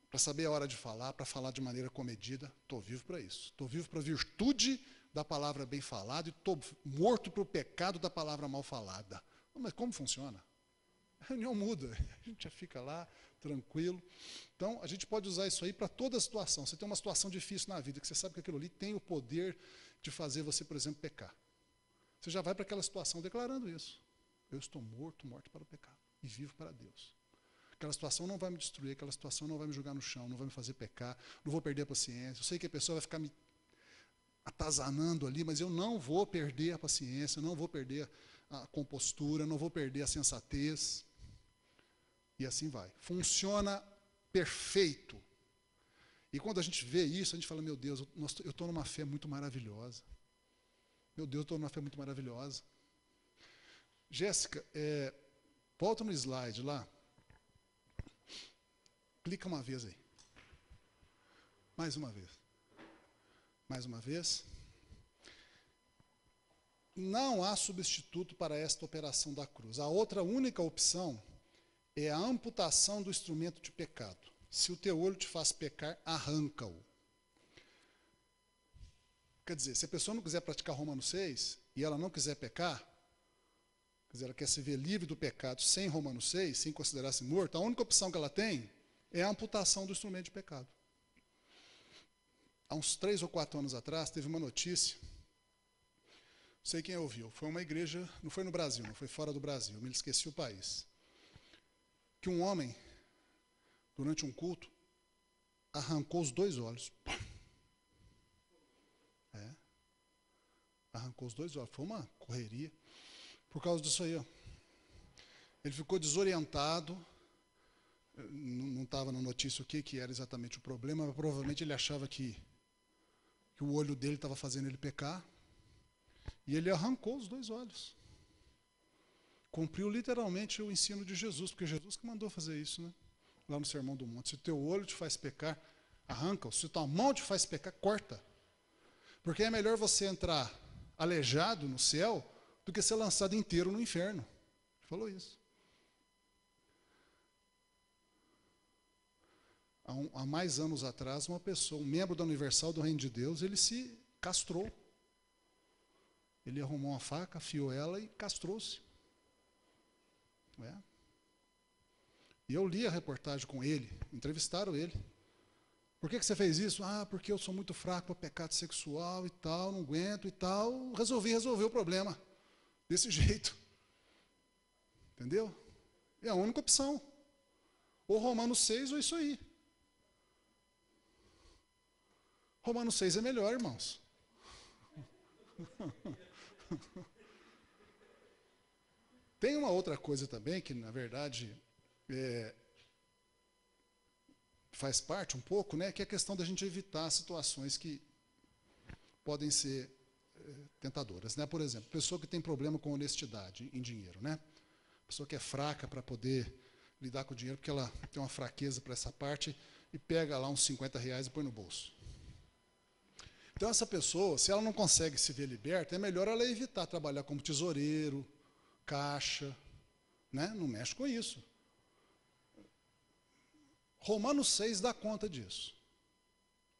para saber a hora de falar, para falar de maneira comedida. Estou vivo para isso. Estou vivo para a virtude da palavra bem falada, e estou morto para o pecado da palavra mal falada. Mas como funciona? A reunião muda, a gente já fica lá, tranquilo. Então, a gente pode usar isso aí para toda situação. Você tem uma situação difícil na vida, que você sabe que aquilo ali tem o poder de fazer você, por exemplo, pecar. Você já vai para aquela situação declarando isso. Eu estou morto para o pecado, e vivo para Deus. Aquela situação não vai me destruir, aquela situação não vai me jogar no chão, não vai me fazer pecar, não vou perder a paciência. Eu sei que a pessoa vai ficar me atazanando ali, mas eu não vou perder a paciência, não vou perder a compostura, não vou perder a sensatez. E assim vai. Funciona perfeito. E quando a gente vê isso, a gente fala, meu Deus, eu estou numa fé muito maravilhosa. Meu Deus, eu estou numa fé muito maravilhosa. Jéssica, volta no slide lá. Clica uma vez aí. Mais uma vez. Mais uma vez. Não há substituto para esta operação da cruz. A outra única opção é a amputação do instrumento de pecado. Se o teu olho te faz pecar, arranca-o. Quer dizer, se a pessoa não quiser praticar Romanos 6 e ela não quiser pecar, quer dizer, ela quer se ver livre do pecado sem Romanos 6, sem considerar-se morto, a única opção que ela tem é a amputação do instrumento de pecado. Há uns 3 ou 4 anos atrás, teve uma notícia, não sei quem ouviu, foi uma igreja, não foi no Brasil, não foi fora do Brasil, me esqueci o país, que um homem, durante um culto, arrancou os 2 olhos. Arrancou os 2 olhos. Foi uma correria. Por causa disso aí, ó. Ele ficou desorientado. Não estava na notícia o que era exatamente o problema, mas provavelmente ele achava que o olho dele estava fazendo ele pecar. E ele arrancou os 2 olhos. Cumpriu literalmente o ensino de Jesus, porque Jesus que mandou fazer isso, né? Lá no Sermão do Monte. Se o teu olho te faz pecar, arranca-o. Se a tua mão te faz pecar, corta. Porque é melhor você entrar aleijado no céu do que ser lançado inteiro no inferno. Ele falou isso. Há mais anos atrás, uma pessoa, um membro da Universal do Reino de Deus, ele se castrou. Ele arrumou uma faca, afiou ela e castrou-se. E eu li a reportagem com ele, entrevistaram ele. Por que você fez isso? Ah, porque eu sou muito fraco para pecado sexual e tal, não aguento e tal. Resolvi resolver o problema. Desse jeito. Entendeu? É a única opção. Ou Romanos 6 ou isso aí. Romanos 6 é melhor, irmãos. Tem uma outra coisa também que, na verdade, faz parte um pouco, né, que é a questão da gente evitar situações que podem ser tentadoras, né? Por exemplo, pessoa que tem problema com honestidade em dinheiro, né? Pessoa que é fraca para poder lidar com o dinheiro, porque ela tem uma fraqueza para essa parte e pega lá uns 50 reais e põe no bolso. Então, essa pessoa, se ela não consegue se ver liberta, é melhor ela evitar trabalhar como tesoureiro, caixa, né? Não mexe com isso. Romanos 6 dá conta disso.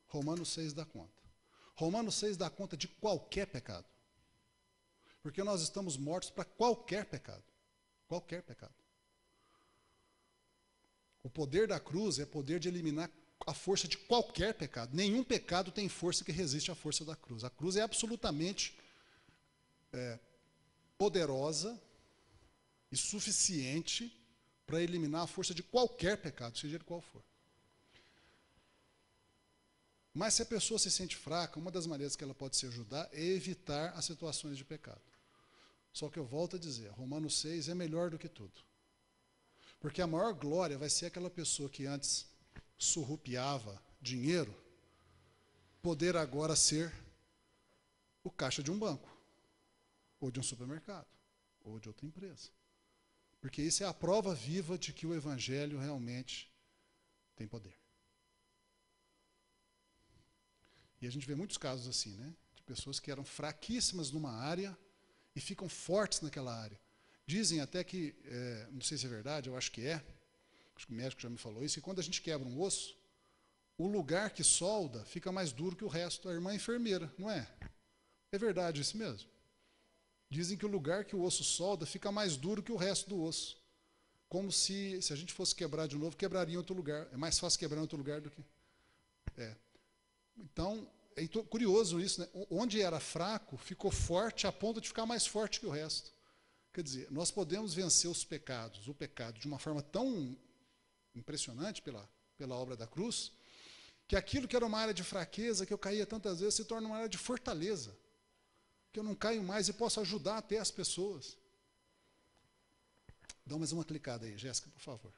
Romanos 6 dá conta. Romanos 6 dá conta de qualquer pecado. Porque nós estamos mortos para qualquer pecado. Qualquer pecado. O poder da cruz é poder de eliminar a força de qualquer pecado. Nenhum pecado tem força que resiste à força da cruz. A cruz é absolutamente poderosa e suficiente para eliminar a força de qualquer pecado, seja ele qual for. Mas se a pessoa se sente fraca, uma das maneiras que ela pode se ajudar é evitar as situações de pecado. Só que eu volto a dizer, Romanos 6 é melhor do que tudo. Porque a maior glória vai ser aquela pessoa que antes surrupiava dinheiro, poder agora ser o caixa de um banco, ou de um supermercado, ou de outra empresa. Porque isso é a prova viva de que o Evangelho realmente tem poder. E a gente vê muitos casos assim, né? De pessoas que eram fraquíssimas numa área e ficam fortes naquela área. Dizem até que, não sei se é verdade, eu acho que o médico já me falou isso, que quando a gente quebra um osso, o lugar que solda fica mais duro que o resto. A irmã é enfermeira, não é? É verdade isso mesmo? Dizem que o lugar que o osso solda fica mais duro que o resto do osso. Como se a gente fosse quebrar de novo, quebraria em outro lugar. É mais fácil quebrar em outro lugar do que... Então, é curioso isso, né? Onde era fraco, ficou forte a ponto de ficar mais forte que o resto. Quer dizer, nós podemos vencer os pecados, o pecado, de uma forma tão impressionante pela obra da cruz, que aquilo que era uma área de fraqueza, que eu caía tantas vezes, se torna uma área de fortaleza. Que eu não caio mais e posso ajudar até as pessoas. Dá mais uma clicada aí, Jéssica, por favor.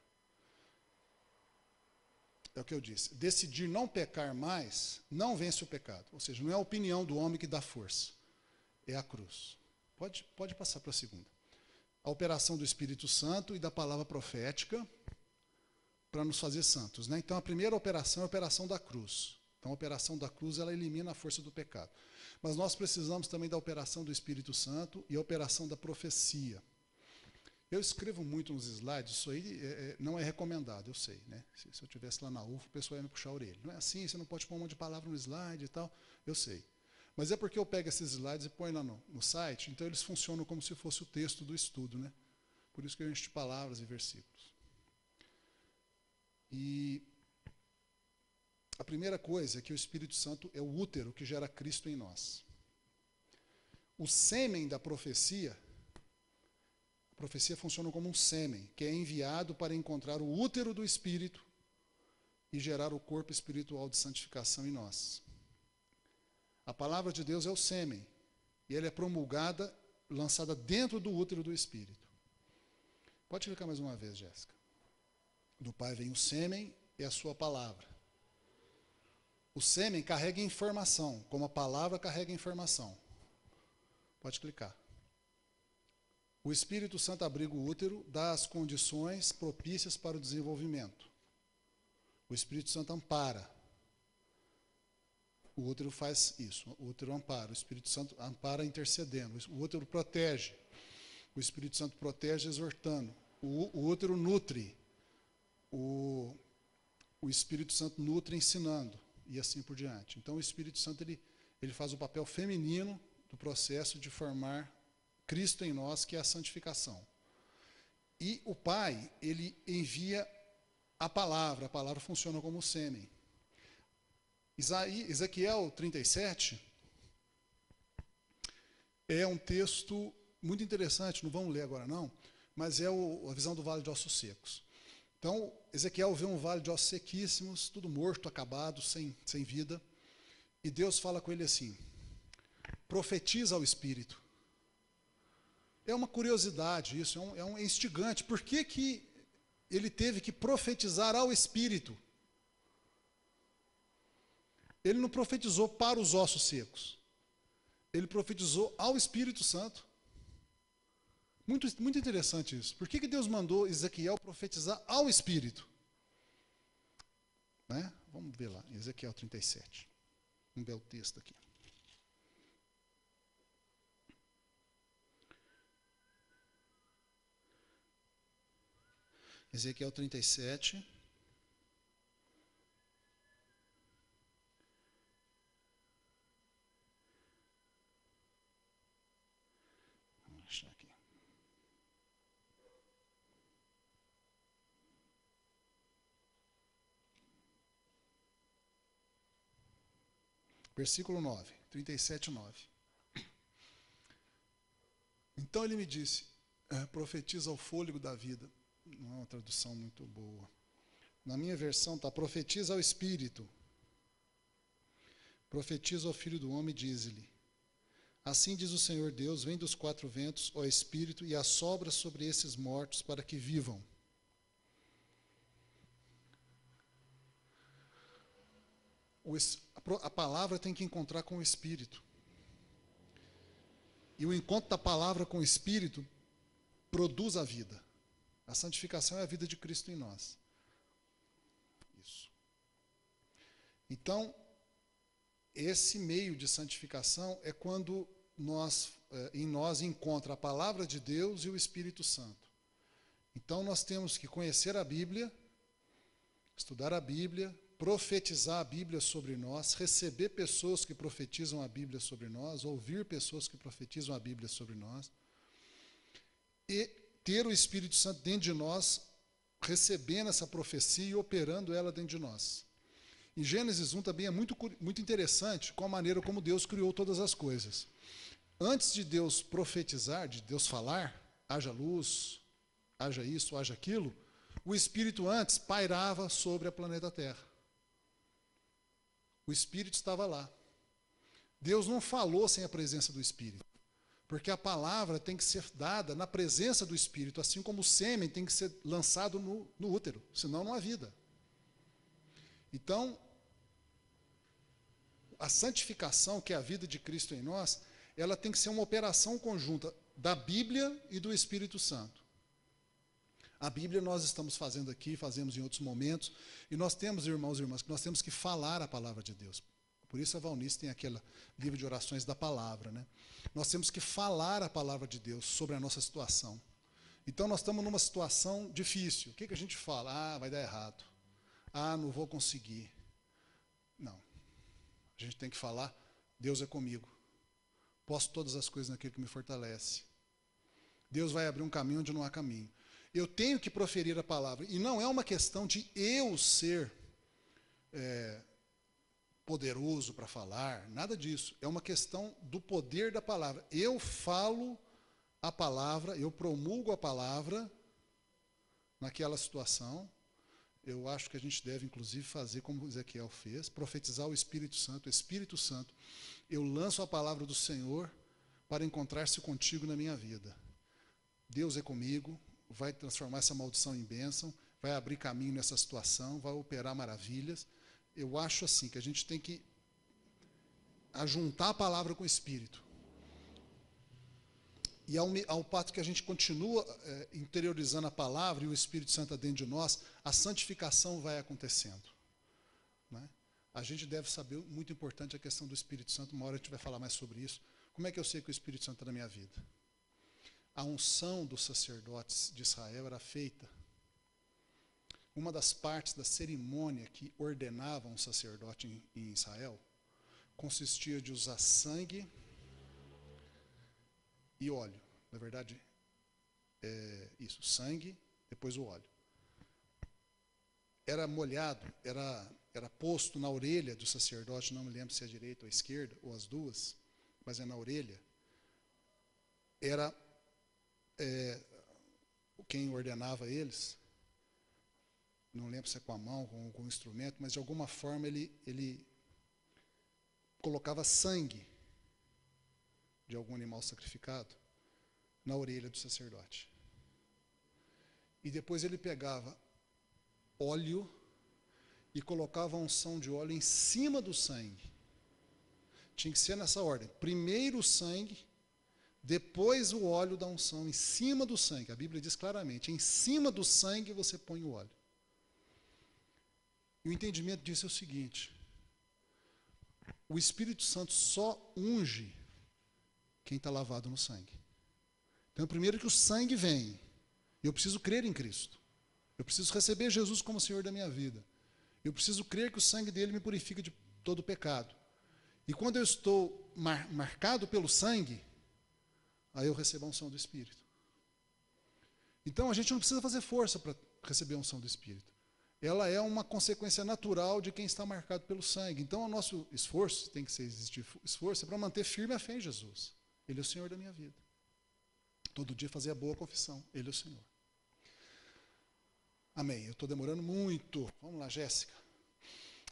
É o que eu disse. Decidir não pecar mais não vence o pecado. Ou seja, não é a opinião do homem que dá força. É a cruz. Pode passar para a segunda. A operação do Espírito Santo e da palavra profética para nos fazer santos, né? Então, a primeira operação é a operação da cruz. Então, a operação da cruz, ela elimina a força do pecado. Mas nós precisamos também da operação do Espírito Santo e a operação da profecia. Eu escrevo muito nos slides, isso aí não é recomendado, eu sei, né? Se eu estivesse lá na UFO, o pessoal ia me puxar a orelha. Não é assim, você não pode pôr um monte de palavra no slide e tal, eu sei. Mas é porque eu pego esses slides e ponho lá no site, então eles funcionam como se fosse o texto do estudo, né? Por isso que eu encho de palavras e versículos. E a primeira coisa é que o Espírito Santo é o útero que gera Cristo em nós. O sêmen da profecia, a profecia funciona como um sêmen, que é enviado para encontrar o útero do Espírito e gerar o corpo espiritual de santificação em nós. A palavra de Deus é o sêmen, e ela é promulgada, lançada dentro do útero do Espírito. Pode clicar mais uma vez, Jéssica. Do Pai vem o sêmen e a sua palavra. O sêmen carrega informação, como a palavra carrega informação. Pode clicar. O Espírito Santo abriga o útero, dá as condições propícias para o desenvolvimento. O Espírito Santo ampara. O útero faz isso, o útero ampara. O Espírito Santo ampara intercedendo. O útero protege. O Espírito Santo protege exortando. O útero nutre. O Espírito Santo nutre ensinando. E assim por diante. Então o Espírito Santo ele faz o papel feminino do processo de formar Cristo em nós, que é a santificação. E o Pai, ele envia a palavra funciona como sêmen. Ezequiel 37 é um texto muito interessante, não vamos ler agora não, mas é a visão do vale de ossos secos. Então, Ezequiel vê um vale de ossos sequíssimos, tudo morto, acabado, sem vida, e Deus fala com ele assim, profetiza ao Espírito. É uma curiosidade isso, é um instigante. Por que ele teve que profetizar ao Espírito? Ele não profetizou para os ossos secos. Ele profetizou ao Espírito Santo. Muito, muito interessante isso. Por que Deus mandou Ezequiel profetizar ao Espírito? Né? Vamos ver lá, Ezequiel 37. Vamos ver o texto aqui. Ezequiel 37. Vamos achar aqui. Versículo 9, 37, 9. Então ele me disse, profetiza o fôlego da vida. Não é uma tradução muito boa. Na minha versão está, profetiza ao Espírito. Profetiza ao Filho do Homem, diz-lhe. Assim diz o Senhor Deus, vem dos quatro ventos, ó Espírito, e assopra sobre esses mortos para que vivam. A palavra tem que encontrar com o Espírito. E o encontro da palavra com o Espírito produz a vida. A santificação é a vida de Cristo em nós. Isso. Então, esse meio de santificação é quando em nós encontra a palavra de Deus e o Espírito Santo. Então, nós temos que conhecer a Bíblia, estudar a Bíblia, profetizar a Bíblia sobre nós, receber pessoas que profetizam a Bíblia sobre nós, ouvir pessoas que profetizam a Bíblia sobre nós, e ter o Espírito Santo dentro de nós, recebendo essa profecia e operando ela dentro de nós. Em Gênesis 1 também é muito interessante com a maneira como Deus criou todas as coisas. Antes de Deus profetizar, de Deus falar, haja luz, haja isso, haja aquilo, o Espírito antes pairava sobre a planeta Terra. O Espírito estava lá. Deus não falou sem a presença do Espírito. Porque a palavra tem que ser dada na presença do Espírito, assim como o sêmen tem que ser lançado no útero, senão não há vida. Então, a santificação, que é a vida de Cristo em nós, ela tem que ser uma operação conjunta da Bíblia e do Espírito Santo. A Bíblia nós estamos fazendo aqui, fazemos em outros momentos, e nós temos, irmãos e irmãs, que nós temos que falar a palavra de Deus. Por isso a Valnice tem aquele livro de orações da palavra, né? Nós temos que falar a palavra de Deus sobre a nossa situação. Então nós estamos numa situação difícil. O que a gente fala? Ah, vai dar errado. Ah, não vou conseguir. Não. A gente tem que falar, Deus é comigo. Posso todas as coisas naquele que me fortalece. Deus vai abrir um caminho onde não há caminho. Eu tenho que proferir a palavra. E não é uma questão de eu ser poderoso para falar, nada disso. É uma questão do poder da palavra. Eu falo a palavra, eu promulgo a palavra naquela situação. Eu acho que a gente deve, inclusive, fazer como Ezequiel fez, profetizar o Espírito Santo. Espírito Santo, eu lanço a palavra do Senhor para encontrar-se contigo na minha vida. Deus é comigo, vai transformar essa maldição em bênção, vai abrir caminho nessa situação, vai operar maravilhas. Eu acho assim, que a gente tem que ajuntar a palavra com o Espírito. E ao passo que a gente continua interiorizando a palavra e o Espírito Santo está dentro de nós, a santificação vai acontecendo. Né? A gente deve saber, muito importante a questão do Espírito Santo, uma hora a gente vai falar mais sobre isso. Como é que eu sei que o Espírito Santo está na minha vida? A unção dos sacerdotes de Israel era feita. Uma das partes da cerimônia que ordenava um sacerdote em Israel consistia de usar sangue e óleo. Na verdade, sangue, depois o óleo. Era molhado, era posto na orelha do sacerdote, não me lembro se é a direita ou a esquerda, ou as duas, mas é na orelha, era quem ordenava eles, não lembro se é com a mão, com algum instrumento, mas de alguma forma ele colocava sangue de algum animal sacrificado na orelha do sacerdote. E depois ele pegava óleo e colocava a unção de óleo em cima do sangue. Tinha que ser nessa ordem. Primeiro o sangue, depois o óleo da unção, em cima do sangue. A Bíblia diz claramente, em cima do sangue você põe o óleo. E o entendimento disso é o seguinte: o Espírito Santo só unge quem está lavado no sangue. Então, primeiro que o sangue vem, eu preciso crer em Cristo. Eu preciso receber Jesus como Senhor da minha vida. Eu preciso crer que o sangue dele me purifica de todo pecado. E quando eu estou marcado pelo sangue, aí eu recebo a unção do Espírito. Então, a gente não precisa fazer força para receber a unção do Espírito. Ela é uma consequência natural de quem está marcado pelo sangue. Então, o nosso esforço, tem que existir esforço, é para manter firme a fé em Jesus. Ele é o Senhor da minha vida. Todo dia fazer a boa confissão. Ele é o Senhor. Amém. Eu estou demorando muito. Vamos lá, Jéssica.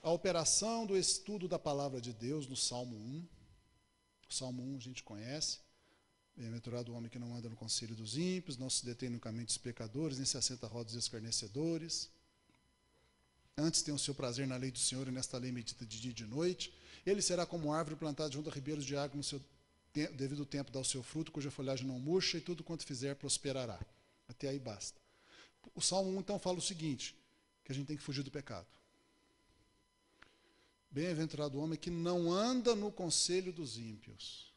A operação do estudo da palavra de Deus no Salmo 1. O Salmo 1 a gente conhece. Bem-aventurado o homem que não anda no conselho dos ímpios, não se detém no caminho dos pecadores, nem se assenta à roda dos escarnecedores. Antes tem o seu prazer na lei do Senhor, e nesta lei medita de dia e de noite. Ele será como árvore plantada junto a ribeiros de água, no seu devido tempo dá o seu fruto, cuja folhagem não murcha, e tudo quanto fizer prosperará. Até aí basta. O Salmo 1, então, fala o seguinte, que a gente tem que fugir do pecado. Bem-aventurado o homem que não anda no conselho dos ímpios,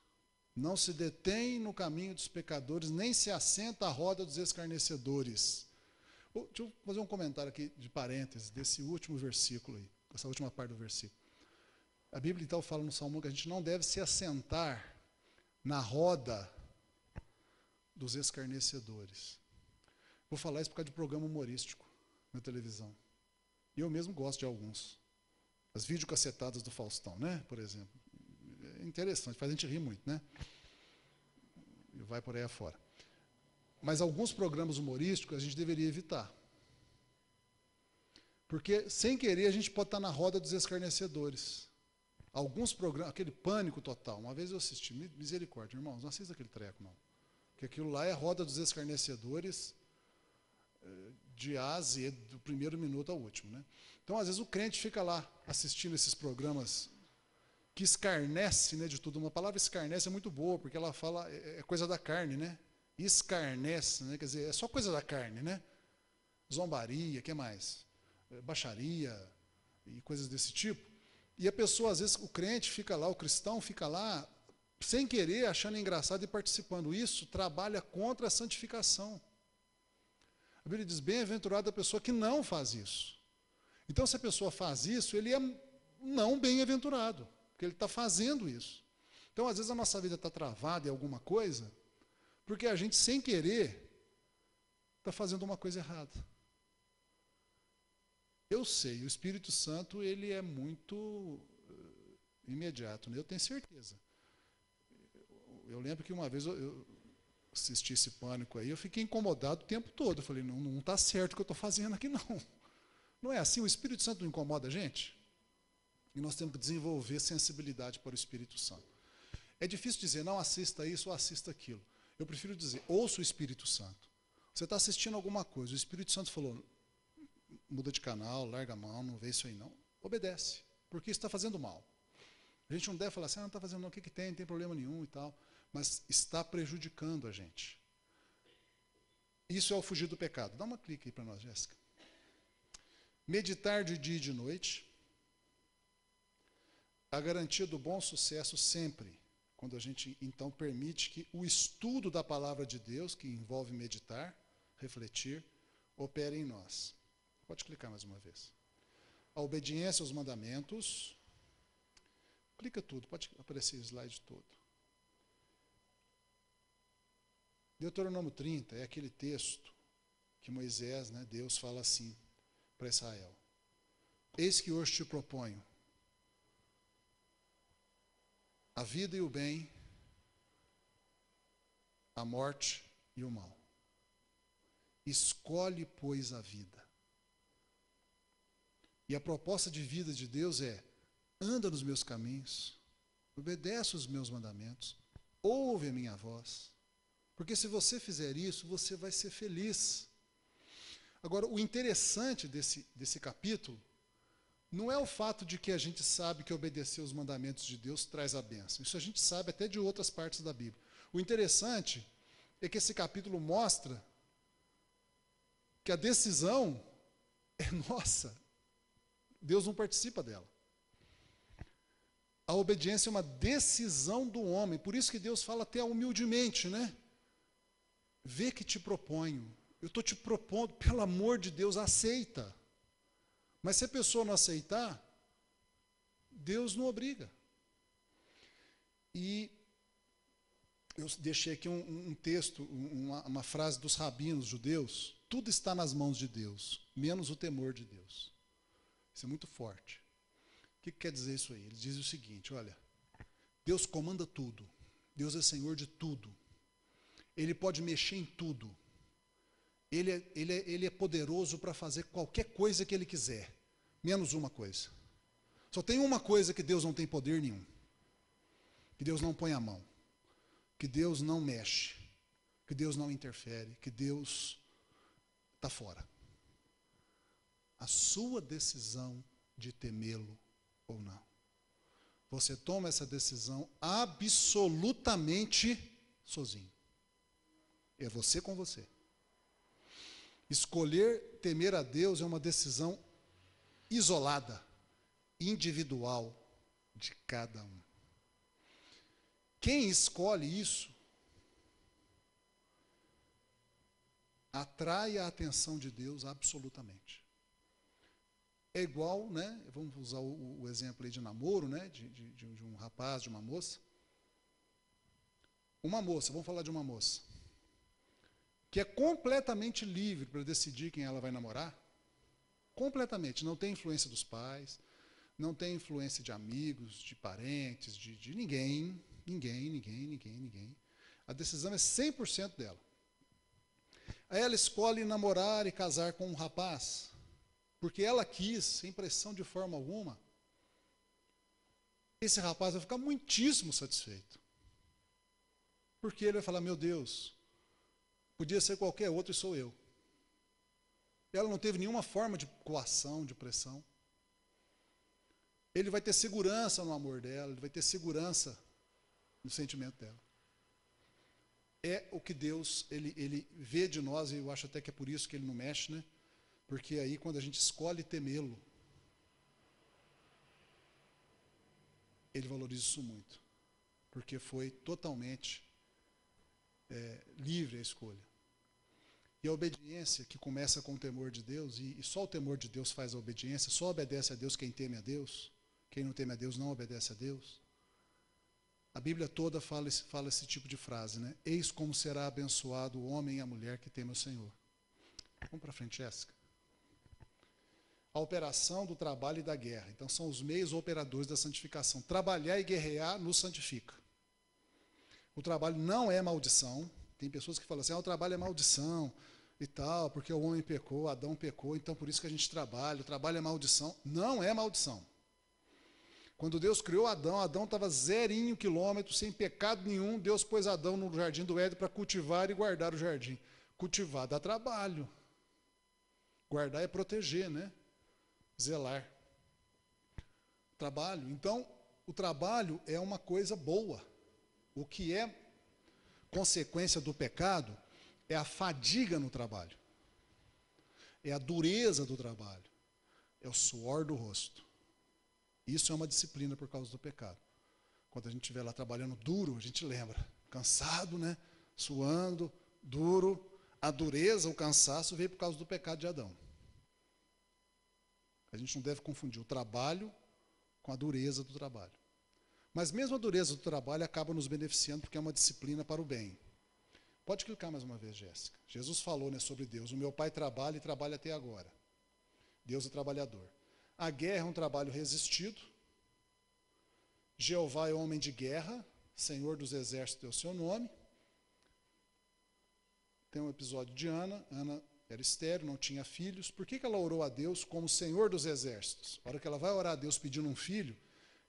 não se detém no caminho dos pecadores, nem se assenta à roda dos escarnecedores. Deixa eu fazer um comentário aqui de parênteses desse último versículo aí, essa última parte do versículo. A Bíblia então fala no Salmo que a gente não deve se assentar na roda dos escarnecedores. Vou falar isso por causa de programa humorístico na televisão. E eu mesmo gosto de alguns. As videocassetadas do Faustão, né? Por exemplo. É interessante, faz a gente rir muito, né? E vai por aí afora. Mas alguns programas humorísticos a gente deveria evitar. Porque, sem querer, a gente pode estar na roda dos escarnecedores. Alguns programas, aquele Pânico Total, uma vez eu assisti, misericórdia, irmãos, não assista aquele treco, não. Porque aquilo lá é a roda dos escarnecedores de A a Z, do primeiro minuto ao último, né? Então, às vezes, o crente fica lá assistindo esses programas que escarnece, né, de tudo. Uma palavra escarnece é muito boa, porque ela fala, é coisa da carne, né? Escarnece, né? Quer dizer, é só coisa da carne, né? Zombaria, que mais? Baixaria e coisas desse tipo. E a pessoa, às vezes, o crente fica lá, o cristão fica lá, sem querer, achando engraçado e participando. Isso trabalha contra a santificação. A Bíblia diz, bem-aventurada a pessoa que não faz isso. Então, se a pessoa faz isso, ele é não bem-aventurado, porque ele está fazendo isso. Então, às vezes, a nossa vida está travada em alguma coisa, porque a gente, sem querer, está fazendo uma coisa errada. Eu sei, o Espírito Santo, ele é muito imediato, né? Eu tenho certeza. Eu lembro que uma vez eu assisti esse Pânico aí, eu fiquei incomodado o tempo todo. Eu falei, não está certo o que eu estou fazendo aqui, não. Não é assim? O Espírito Santo não incomoda a gente? E nós temos que desenvolver sensibilidade para o Espírito Santo. É difícil dizer, não assista isso ou assista aquilo. Eu prefiro dizer, ouça o Espírito Santo. Você está assistindo alguma coisa, o Espírito Santo falou, muda de canal, larga a mão, não vê isso aí não. Obedece, porque isso está fazendo mal. A gente não deve falar assim, não está fazendo não, o que tem, não tem problema nenhum e tal. Mas está prejudicando a gente. Isso é o fugir do pecado. Dá uma clique aí para nós, Jéssica. Meditar de dia e de noite. A garantia do bom sucesso sempre, quando a gente então permite que o estudo da palavra de Deus, que envolve meditar, refletir, opere em nós. Pode clicar mais uma vez. A obediência aos mandamentos. Clica tudo, pode aparecer o slide todo. Deuteronômio 30 é aquele texto que Moisés, né, Deus fala assim para Israel. Eis que hoje te proponho a vida e o bem, a morte e o mal. Escolhe, pois, a vida. E a proposta de vida de Deus é: anda nos meus caminhos, obedece os meus mandamentos, ouve a minha voz. Porque se você fizer isso, você vai ser feliz. Agora, o interessante desse capítulo não é o fato de que a gente sabe que obedecer os mandamentos de Deus traz a bênção. Isso a gente sabe até de outras partes da Bíblia. O interessante é que esse capítulo mostra que a decisão é nossa. Deus não participa dela. A obediência é uma decisão do homem. Por isso que Deus fala até humildemente, né? Vê que te proponho. Eu estou te propondo, pelo amor de Deus, aceita. Mas se a pessoa não aceitar, Deus não obriga. E eu deixei aqui um texto, uma frase dos rabinos judeus: tudo está nas mãos de Deus, menos o temor de Deus. Isso é muito forte. O que quer dizer isso aí? Ele diz o seguinte: olha, Deus comanda tudo, Deus é Senhor de tudo, Ele pode mexer em tudo, Ele é poderoso para fazer qualquer coisa que Ele quiser, menos uma coisa. Só tem uma coisa que Deus não tem poder nenhum, que Deus não põe a mão, que Deus não mexe, que Deus não interfere, que Deus está fora. A sua decisão de temê-lo ou não. Você toma essa decisão absolutamente sozinho. É você com você. Escolher temer a Deus é uma decisão isolada, individual de cada um. Quem escolhe isso atrai a atenção de Deus absolutamente. É igual, né? Vamos usar o exemplo aí de namoro, né? De um rapaz, de uma moça. Uma moça, vamos falar de uma moça, que é completamente livre para decidir quem ela vai namorar. Completamente, não tem influência dos pais, não tem influência de amigos, de parentes, de ninguém. A decisão é 100% dela. Aí ela escolhe namorar e casar com um rapaz, porque ela quis, sem pressão de forma alguma. Esse rapaz vai ficar muitíssimo satisfeito. Porque ele vai falar: meu Deus, podia ser qualquer outro e sou eu. Ela não teve nenhuma forma de coação, de pressão. Ele vai ter segurança no amor dela, ele vai ter segurança no sentimento dela. É o que Deus, ele vê de nós, e eu acho até que é por isso que ele não mexe, né? Porque aí, quando a gente escolhe temê-lo, ele valoriza isso muito. Porque foi totalmente livre a escolha. E a obediência, que começa com o temor de Deus, e só o temor de Deus faz a obediência, só obedece a Deus quem teme a Deus. Quem não teme a Deus não obedece a Deus. A Bíblia toda fala esse tipo de frase, né? Eis como será abençoado o homem e a mulher que teme o Senhor. Vamos para frente, Jéssica. A operação do trabalho e da guerra. Então, são os meios operadores da santificação. Trabalhar e guerrear nos santifica. O trabalho não é maldição. Tem pessoas que falam assim: o trabalho é maldição e tal, porque o homem pecou, Adão pecou, então por isso que a gente trabalha. O trabalho é maldição. Não é maldição. Quando Deus criou Adão, Adão estava 0 quilômetros, sem pecado nenhum. Deus pôs Adão no jardim do Éden para cultivar e guardar o jardim. Cultivar dá trabalho. Guardar é proteger, né? Zelar. Trabalho. Então, o trabalho é uma coisa boa. O que é consequência do pecado é a fadiga no trabalho. É a dureza do trabalho. É o suor do rosto. Isso é uma disciplina por causa do pecado. Quando a gente estiver lá trabalhando duro, a gente lembra. Cansado, né? Suando, duro. A dureza, o cansaço veio por causa do pecado de Adão. A gente não deve confundir o trabalho com a dureza do trabalho. Mas mesmo a dureza do trabalho acaba nos beneficiando porque é uma disciplina para o bem. Pode clicar mais uma vez, Jéssica. Jesus falou, né, sobre Deus. O meu pai trabalha e trabalha até agora. Deus é trabalhador. A guerra é um trabalho resistido. Jeová é homem de guerra, Senhor dos exércitos é o seu nome. Tem um episódio de Ana. Ana era estéril, não tinha filhos. Por que ela orou a Deus como Senhor dos exércitos? A hora que ela vai orar a Deus pedindo um filho,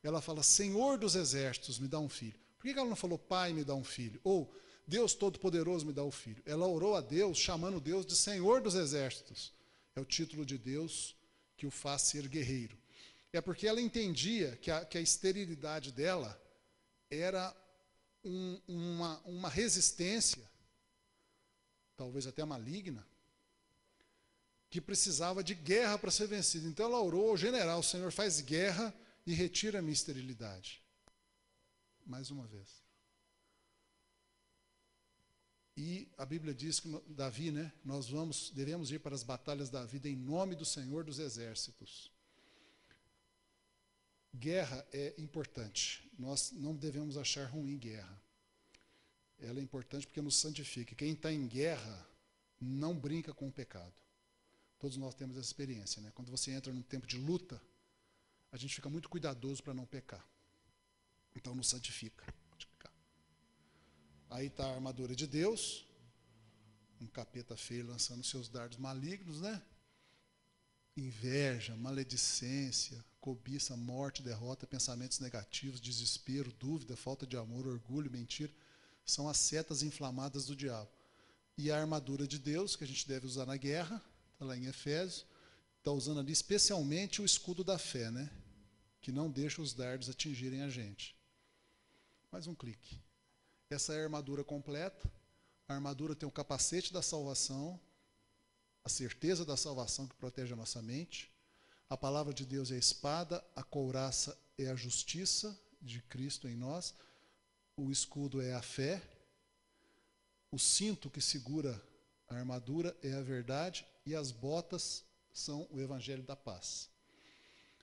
ela fala, Senhor dos exércitos, me dá um filho. Por que ela não falou, Pai, me dá um filho? Ou, Deus Todo-Poderoso, me dá um filho. Ela orou a Deus, chamando Deus de Senhor dos exércitos. É o título de Deus que o faz ser guerreiro. É porque ela entendia que a esterilidade dela era uma resistência, talvez até maligna, que precisava de guerra para ser vencida. Então ela orou, general, Senhor, faz guerra e retira a minha esterilidade. Mais uma vez. E a Bíblia diz que Davi, né, devemos ir para as batalhas da vida em nome do Senhor dos exércitos. Guerra é importante. Nós não devemos achar ruim guerra. Ela é importante porque nos santifica. Quem está em guerra não brinca com o pecado. Todos nós temos essa experiência, né? Quando você entra num tempo de luta, a gente fica muito cuidadoso para não pecar. Então nos santifica. Aí está a armadura de Deus, um capeta feio lançando seus dardos malignos, né? Inveja, maledicência, cobiça, morte, derrota, pensamentos negativos, desespero, dúvida, falta de amor, orgulho, mentira, são as setas inflamadas do diabo. E a armadura de Deus, que a gente deve usar na guerra, está lá em Efésios, está usando ali especialmente o escudo da fé, né? Que não deixa os dardos atingirem a gente. Mais um clique. Essa é a armadura completa. A armadura tem o capacete da salvação, a certeza da salvação que protege a nossa mente. A palavra de Deus é a espada, a couraça é a justiça de Cristo em nós. O escudo é a fé. O cinto que segura a armadura é a verdade. E as botas são o evangelho da paz.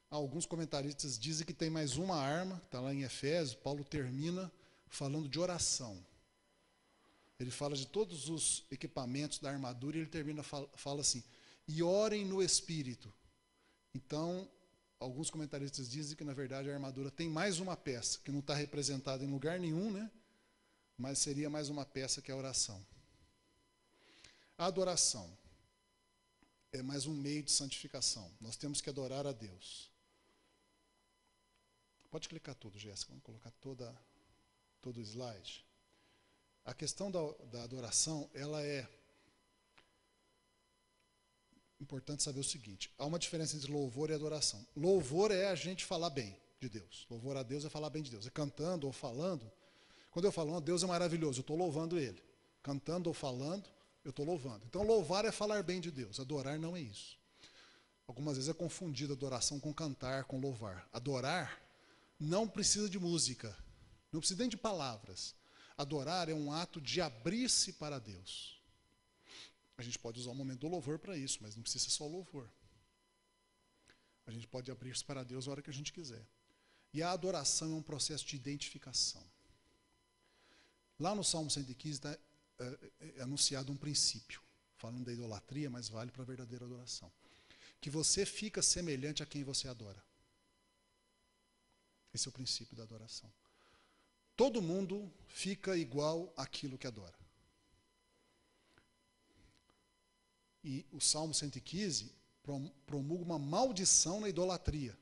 Alguns comentaristas dizem que tem mais uma arma, está lá em Efésios, Paulo termina falando de oração. Ele fala de todos os equipamentos da armadura e ele termina, fala assim, e orem no Espírito. Então, alguns comentaristas dizem que, na verdade, a armadura tem mais uma peça, que não está representada em lugar nenhum, né? Mas seria mais uma peça que é a oração. A adoração é mais um meio de santificação. Nós temos que adorar a Deus. Pode clicar tudo, Jéssica, vamos colocar todo o slide. A questão da adoração, ela é importante saber o seguinte, há uma diferença entre louvor e adoração. Louvor é a gente falar bem de Deus. Louvor a Deus é falar bem de Deus. É cantando ou falando. Quando eu falo, Deus é maravilhoso, eu estou louvando Ele. Cantando ou falando, eu estou louvando. Então, louvar é falar bem de Deus. Adorar não é isso. Algumas vezes é confundido adoração com cantar, com louvar. Adorar não precisa de música. Não precisa nem de palavras. Adorar é um ato de abrir-se para Deus. A gente pode usar o momento do louvor para isso, mas não precisa ser só louvor. A gente pode abrir-se para Deus a hora que a gente quiser. E a adoração é um processo de identificação. Lá no Salmo 115 está anunciado um princípio, falando da idolatria, mas vale para a verdadeira adoração. Que você fica semelhante a quem você adora. Esse é o princípio da adoração. Todo mundo fica igual àquilo que adora. E o Salmo 115 promulga uma maldição na idolatria.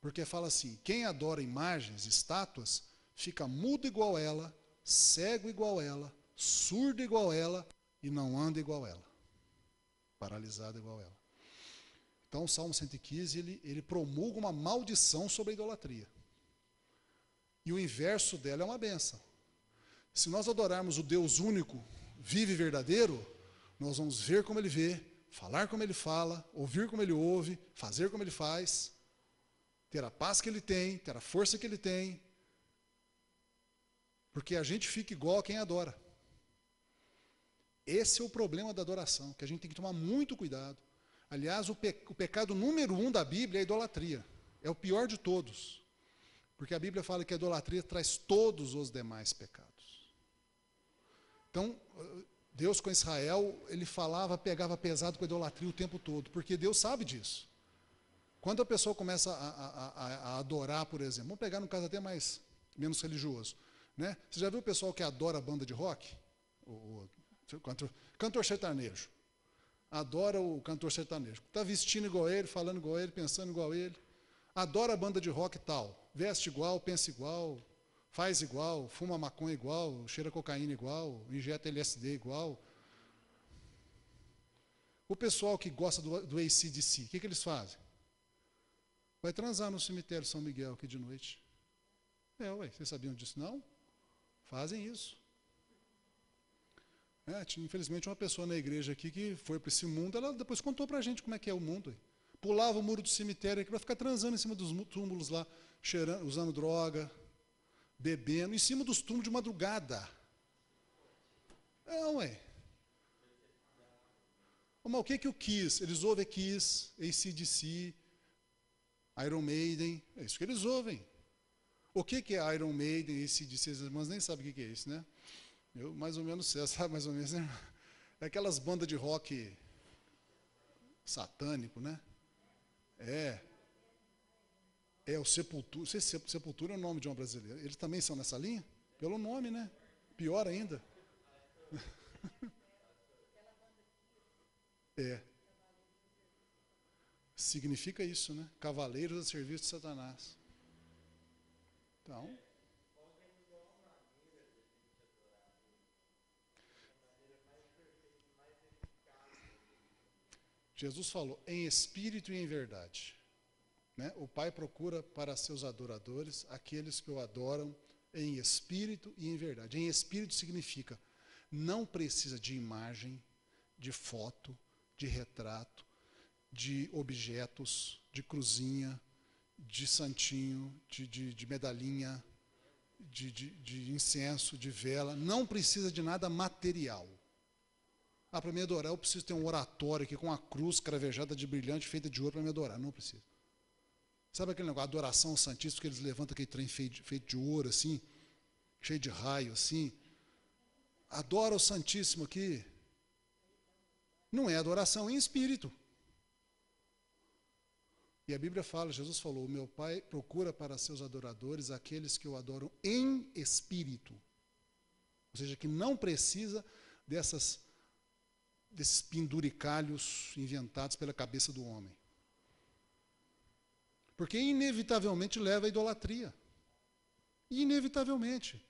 Porque fala assim, quem adora imagens, estátuas, fica mudo igual ela, cego igual ela, surdo igual ela e não anda igual ela. Paralisado igual ela. Então o Salmo 115, ele promulga uma maldição sobre a idolatria. E o inverso dela é uma bênção. Se nós adorarmos o Deus único, vivo e verdadeiro, nós vamos ver como Ele vê, falar como Ele fala, ouvir como Ele ouve, fazer como Ele faz, ter a paz que Ele tem, ter a força que Ele tem, porque a gente fica igual a quem adora. Esse é o problema da adoração, que a gente tem que tomar muito cuidado. Aliás, o pecado número 1 da Bíblia é a idolatria. É o pior de todos. Porque a Bíblia fala que a idolatria traz todos os demais pecados. Então, Deus com Israel, ele pegava pesado com a idolatria o tempo todo, porque Deus sabe disso. Quando a pessoa começa a adorar, por exemplo, vamos pegar num caso até menos religioso, né? Você já viu o pessoal que adora a banda de rock? O cantor sertanejo. Adora o cantor sertanejo. Está vestindo igual ele, falando igual ele, pensando igual ele. Adora a banda de rock e tal. Veste igual, pensa igual, faz igual, fuma maconha igual, cheira cocaína igual, injeta LSD igual. O pessoal que gosta do AC/DC, o que eles fazem? Vai transar no cemitério São Miguel aqui de noite. Ué, vocês sabiam disso? Não? Fazem isso. Infelizmente, uma pessoa na igreja aqui que foi para esse mundo, ela depois contou para a gente como é que é o mundo. Pulava o muro do cemitério aqui para ficar transando em cima dos túmulos lá, cheirando, usando droga, bebendo, em cima dos túmulos de madrugada. Ué. Mas o que o Kiss? Eles ouvem Kiss, AC/DC, Iron Maiden, é isso que eles ouvem. O que é Iron Maiden, AC/DC? As irmãs nem sabem o que é isso, né? Eu mais ou menos sei, sabe mais ou menos, né? É aquelas bandas de rock satânico, né? É o Sepultura. Não sei se Sepultura é o nome de uma brasileira. Eles também são nessa linha? Pelo nome, né? Pior ainda. Significa isso, né? Cavaleiros a serviço de Satanás. Então, Jesus falou em espírito e em verdade. Né? O Pai procura para seus adoradores aqueles que o adoram em espírito e em verdade. Em espírito significa não precisa de imagem, de foto, de retrato, de objetos, de cruzinha, de santinho, de medalhinha, de incenso, de vela. Não precisa de nada material. Para me adorar, eu preciso ter um oratório aqui com uma cruz cravejada de brilhante feita de ouro para me adorar. Não precisa. Sabe aquele negócio, adoração ao Santíssimo, que eles levantam aquele trem feito de ouro, assim, cheio de raio, assim? Adora o Santíssimo aqui. Não é adoração em espírito. E a Bíblia fala, Jesus falou, o meu Pai procura para seus adoradores aqueles que o adoram em espírito. Ou seja, que não precisa desses penduricalhos inventados pela cabeça do homem. Porque inevitavelmente leva à idolatria. Inevitavelmente.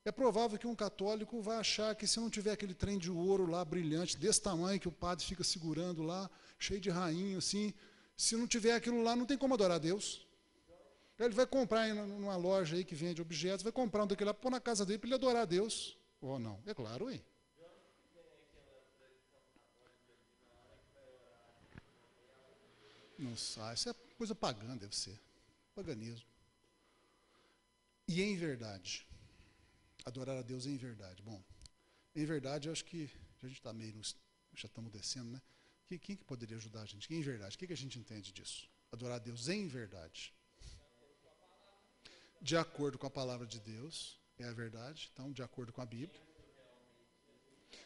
É provável que um católico vá achar que se não tiver aquele trem de ouro lá, brilhante, desse tamanho, que o padre fica segurando lá, cheio de rainho, assim, se não tiver aquilo lá, não tem como adorar a Deus. Ele vai comprar numa loja aí que vende objetos, vai comprar um daquele lá, pôr na casa dele para ele adorar a Deus. Ou não? É claro, hein? Não sai, isso é coisa pagã, deve ser. Paganismo. E em verdade. Adorar a Deus em verdade. Bom, em verdade, eu acho que a gente está meio, já estamos descendo, né? Quem que poderia ajudar a gente? Em verdade, o que a gente entende disso? Adorar a Deus em verdade. De acordo com a palavra de Deus, é a verdade. Então, de acordo com a Bíblia.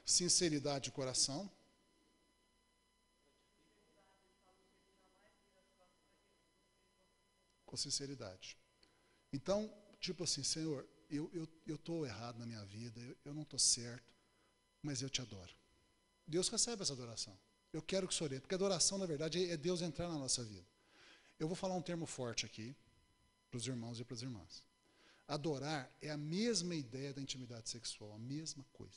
Sinceridade de coração. Com sinceridade. Então, tipo assim, Senhor, eu estou errado na minha vida, eu não estou certo, mas eu te adoro. Deus recebe essa adoração. Eu quero que o Senhor entre, porque adoração, na verdade, é Deus entrar na nossa vida. Eu vou falar um termo forte aqui, para os irmãos e para as irmãs. Adorar é a mesma ideia da intimidade sexual, a mesma coisa.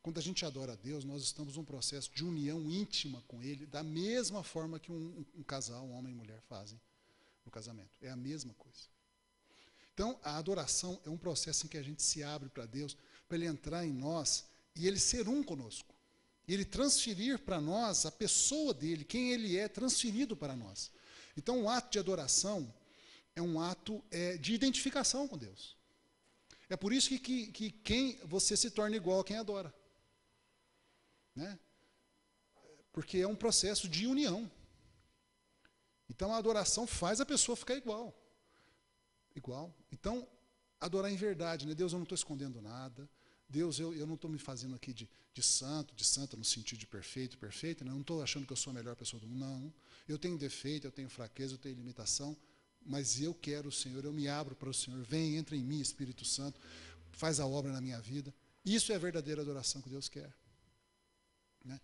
Quando a gente adora a Deus, nós estamos num processo de união íntima com Ele, da mesma forma que um casal, um homem e mulher, fazem no casamento. É a mesma coisa. Então, a adoração é um processo em que a gente se abre para Deus, para Ele entrar em nós e Ele ser um conosco. E Ele transferir para nós a pessoa dEle, quem Ele é, transferido para nós. Então, o ato de adoração é um ato de identificação com Deus. É por isso que quem você se torna igual a quem adora. Né? Porque é um processo de união. Então, a adoração faz a pessoa ficar igual. Igual. Então, adorar em verdade, né? Deus, eu não estou escondendo nada. Deus, eu não estou me fazendo aqui de santo, de santa no sentido de perfeito, perfeita, né? Não estou achando que eu sou a melhor pessoa do mundo, não. Eu tenho defeito, eu tenho fraqueza, eu tenho limitação, mas eu quero o Senhor, eu me abro para o Senhor. Vem, entra em mim, Espírito Santo, faz a obra na minha vida. Isso é a verdadeira adoração que Deus quer. Né?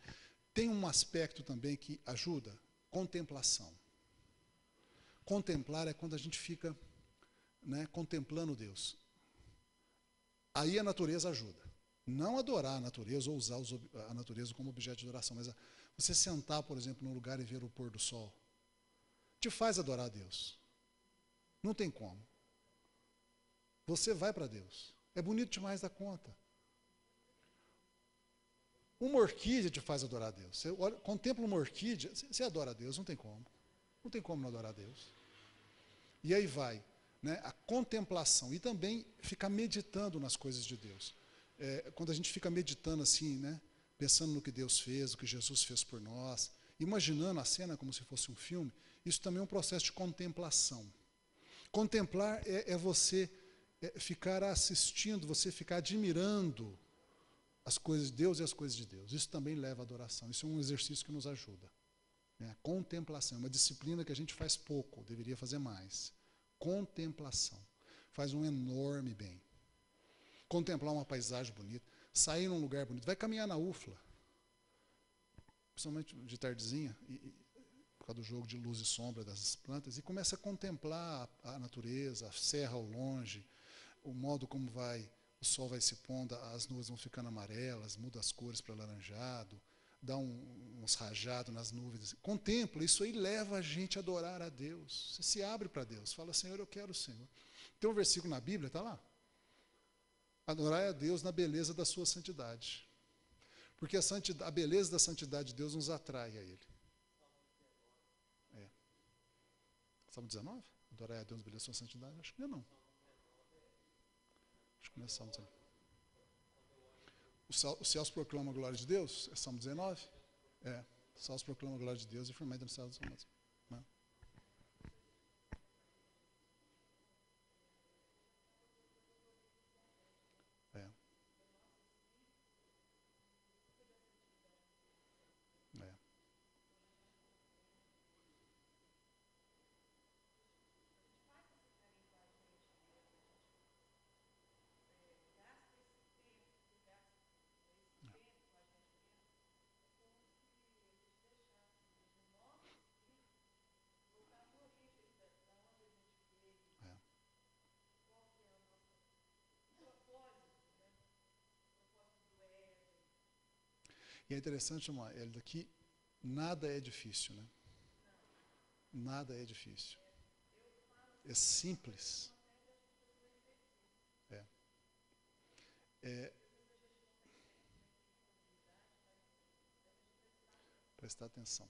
Tem um aspecto também que ajuda, contemplação. Contemplar é quando a gente fica, né, contemplando Deus. Aí a natureza ajuda. Não adorar a natureza ou usar a natureza como objeto de adoração, mas você sentar, por exemplo, num lugar e ver o pôr do sol, te faz adorar a Deus. Não tem como. Você vai para Deus. É bonito demais da conta. Uma orquídea te faz adorar a Deus. Você olha, contempla uma orquídea, você adora a Deus, não tem como. Não tem como não adorar a Deus. E aí vai, né, a contemplação e também ficar meditando nas coisas de Deus. Quando a gente fica meditando assim, né, pensando no que Deus fez, o que Jesus fez por nós, imaginando a cena como se fosse um filme, isso também é um processo de contemplação. Contemplar é você ficar assistindo, você ficar admirando as coisas de Deus e as coisas de Deus. Isso também leva à adoração. Isso é um exercício que nos ajuda. A contemplação é uma disciplina que a gente faz pouco, deveria fazer mais. Contemplação faz um enorme bem. Contemplar uma paisagem bonita, sair num lugar bonito, vai caminhar na UFLA, principalmente de tardezinha, por causa do jogo de luz e sombra das plantas, e começa a contemplar a natureza, a serra ao longe, o modo como o sol vai se pondo, as nuvens vão ficando amarelas, muda as cores para alaranjado, dá uns rajados nas nuvens. Contempla, isso aí leva a gente a adorar a Deus. Você se abre para Deus, fala, Senhor, eu quero o Senhor. Tem um versículo na Bíblia, está lá. Adorar a Deus na beleza da sua santidade. Porque a beleza da santidade de Deus nos atrai a Ele. Salmo 19? Adorar a Deus na beleza da sua santidade? Acho que não. Acho que não é Salmo 19. Os céus proclamam a glória de Deus? É Salmo 19? Os céus proclamam a glória de Deus e firmeza nos céus. Não. E é interessante, Hélida, que nada é difícil, né? Nada é difícil. É simples. Prestar atenção.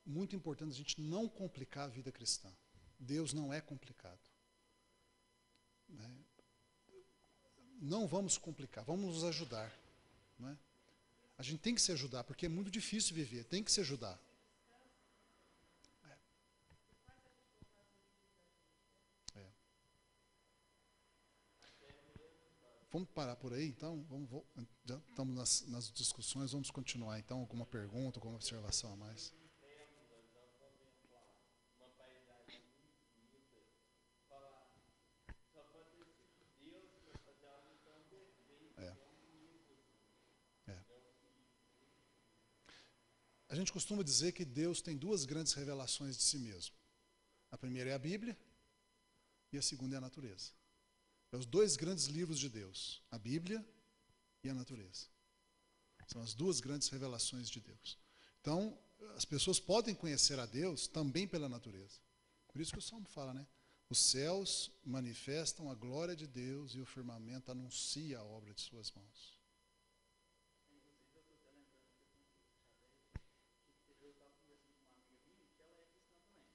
Muito importante a gente não complicar a vida cristã. Deus não é complicado. Né? Não vamos complicar, vamos nos ajudar. Não é? A gente tem que se ajudar, porque é muito difícil viver, tem que se ajudar. Vamos parar por aí, então? Já estamos nas discussões, vamos continuar. Então, alguma pergunta, alguma observação a mais? A gente costuma dizer que Deus tem duas grandes revelações de si mesmo. A primeira é a Bíblia e a segunda é a natureza. É os dois grandes livros de Deus, a Bíblia e a natureza. São as duas grandes revelações de Deus. Então, as pessoas podem conhecer a Deus também pela natureza. Por isso que o Salmo fala, né? Os céus manifestam a glória de Deus e o firmamento anuncia a obra de suas mãos.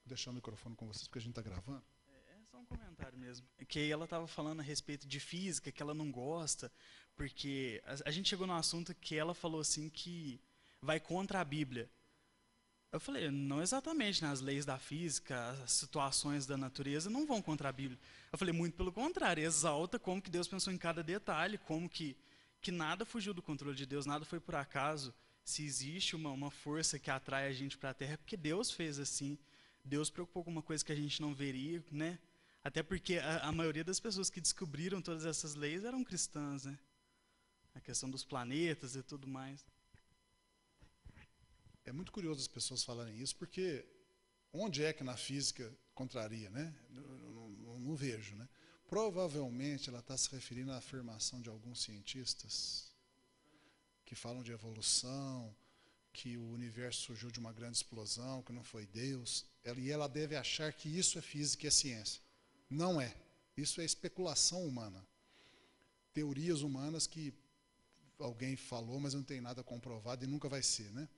Vou deixar o microfone com vocês porque a gente está gravando. É só um comentário mesmo. Que ela estava falando a respeito de física, que ela não gosta, porque a gente chegou num assunto que ela falou assim que vai contra a Bíblia. Eu falei, não exatamente, né? As leis da física, as situações da natureza não vão contra a Bíblia. Eu falei, muito pelo contrário, exalta como que Deus pensou em cada detalhe, como que que nada fugiu do controle de Deus, nada foi por acaso. Se existe uma força que atrai a gente para a Terra, é porque Deus fez assim. Deus preocupou com uma coisa que a gente não veria, né? Até porque a maioria das pessoas que descobriram todas essas leis eram cristãs, né? A questão dos planetas e tudo mais. É muito curioso as pessoas falarem isso, porque onde é que na física contraria, né? Não vejo, né? Provavelmente ela está se referindo à afirmação de alguns cientistas que falam de evolução, que o universo surgiu de uma grande explosão, que não foi Deus, e ela deve achar que isso é física e é ciência. Não é. Isso é especulação humana. Teorias humanas que alguém falou, mas não tem nada comprovado e nunca vai ser, né?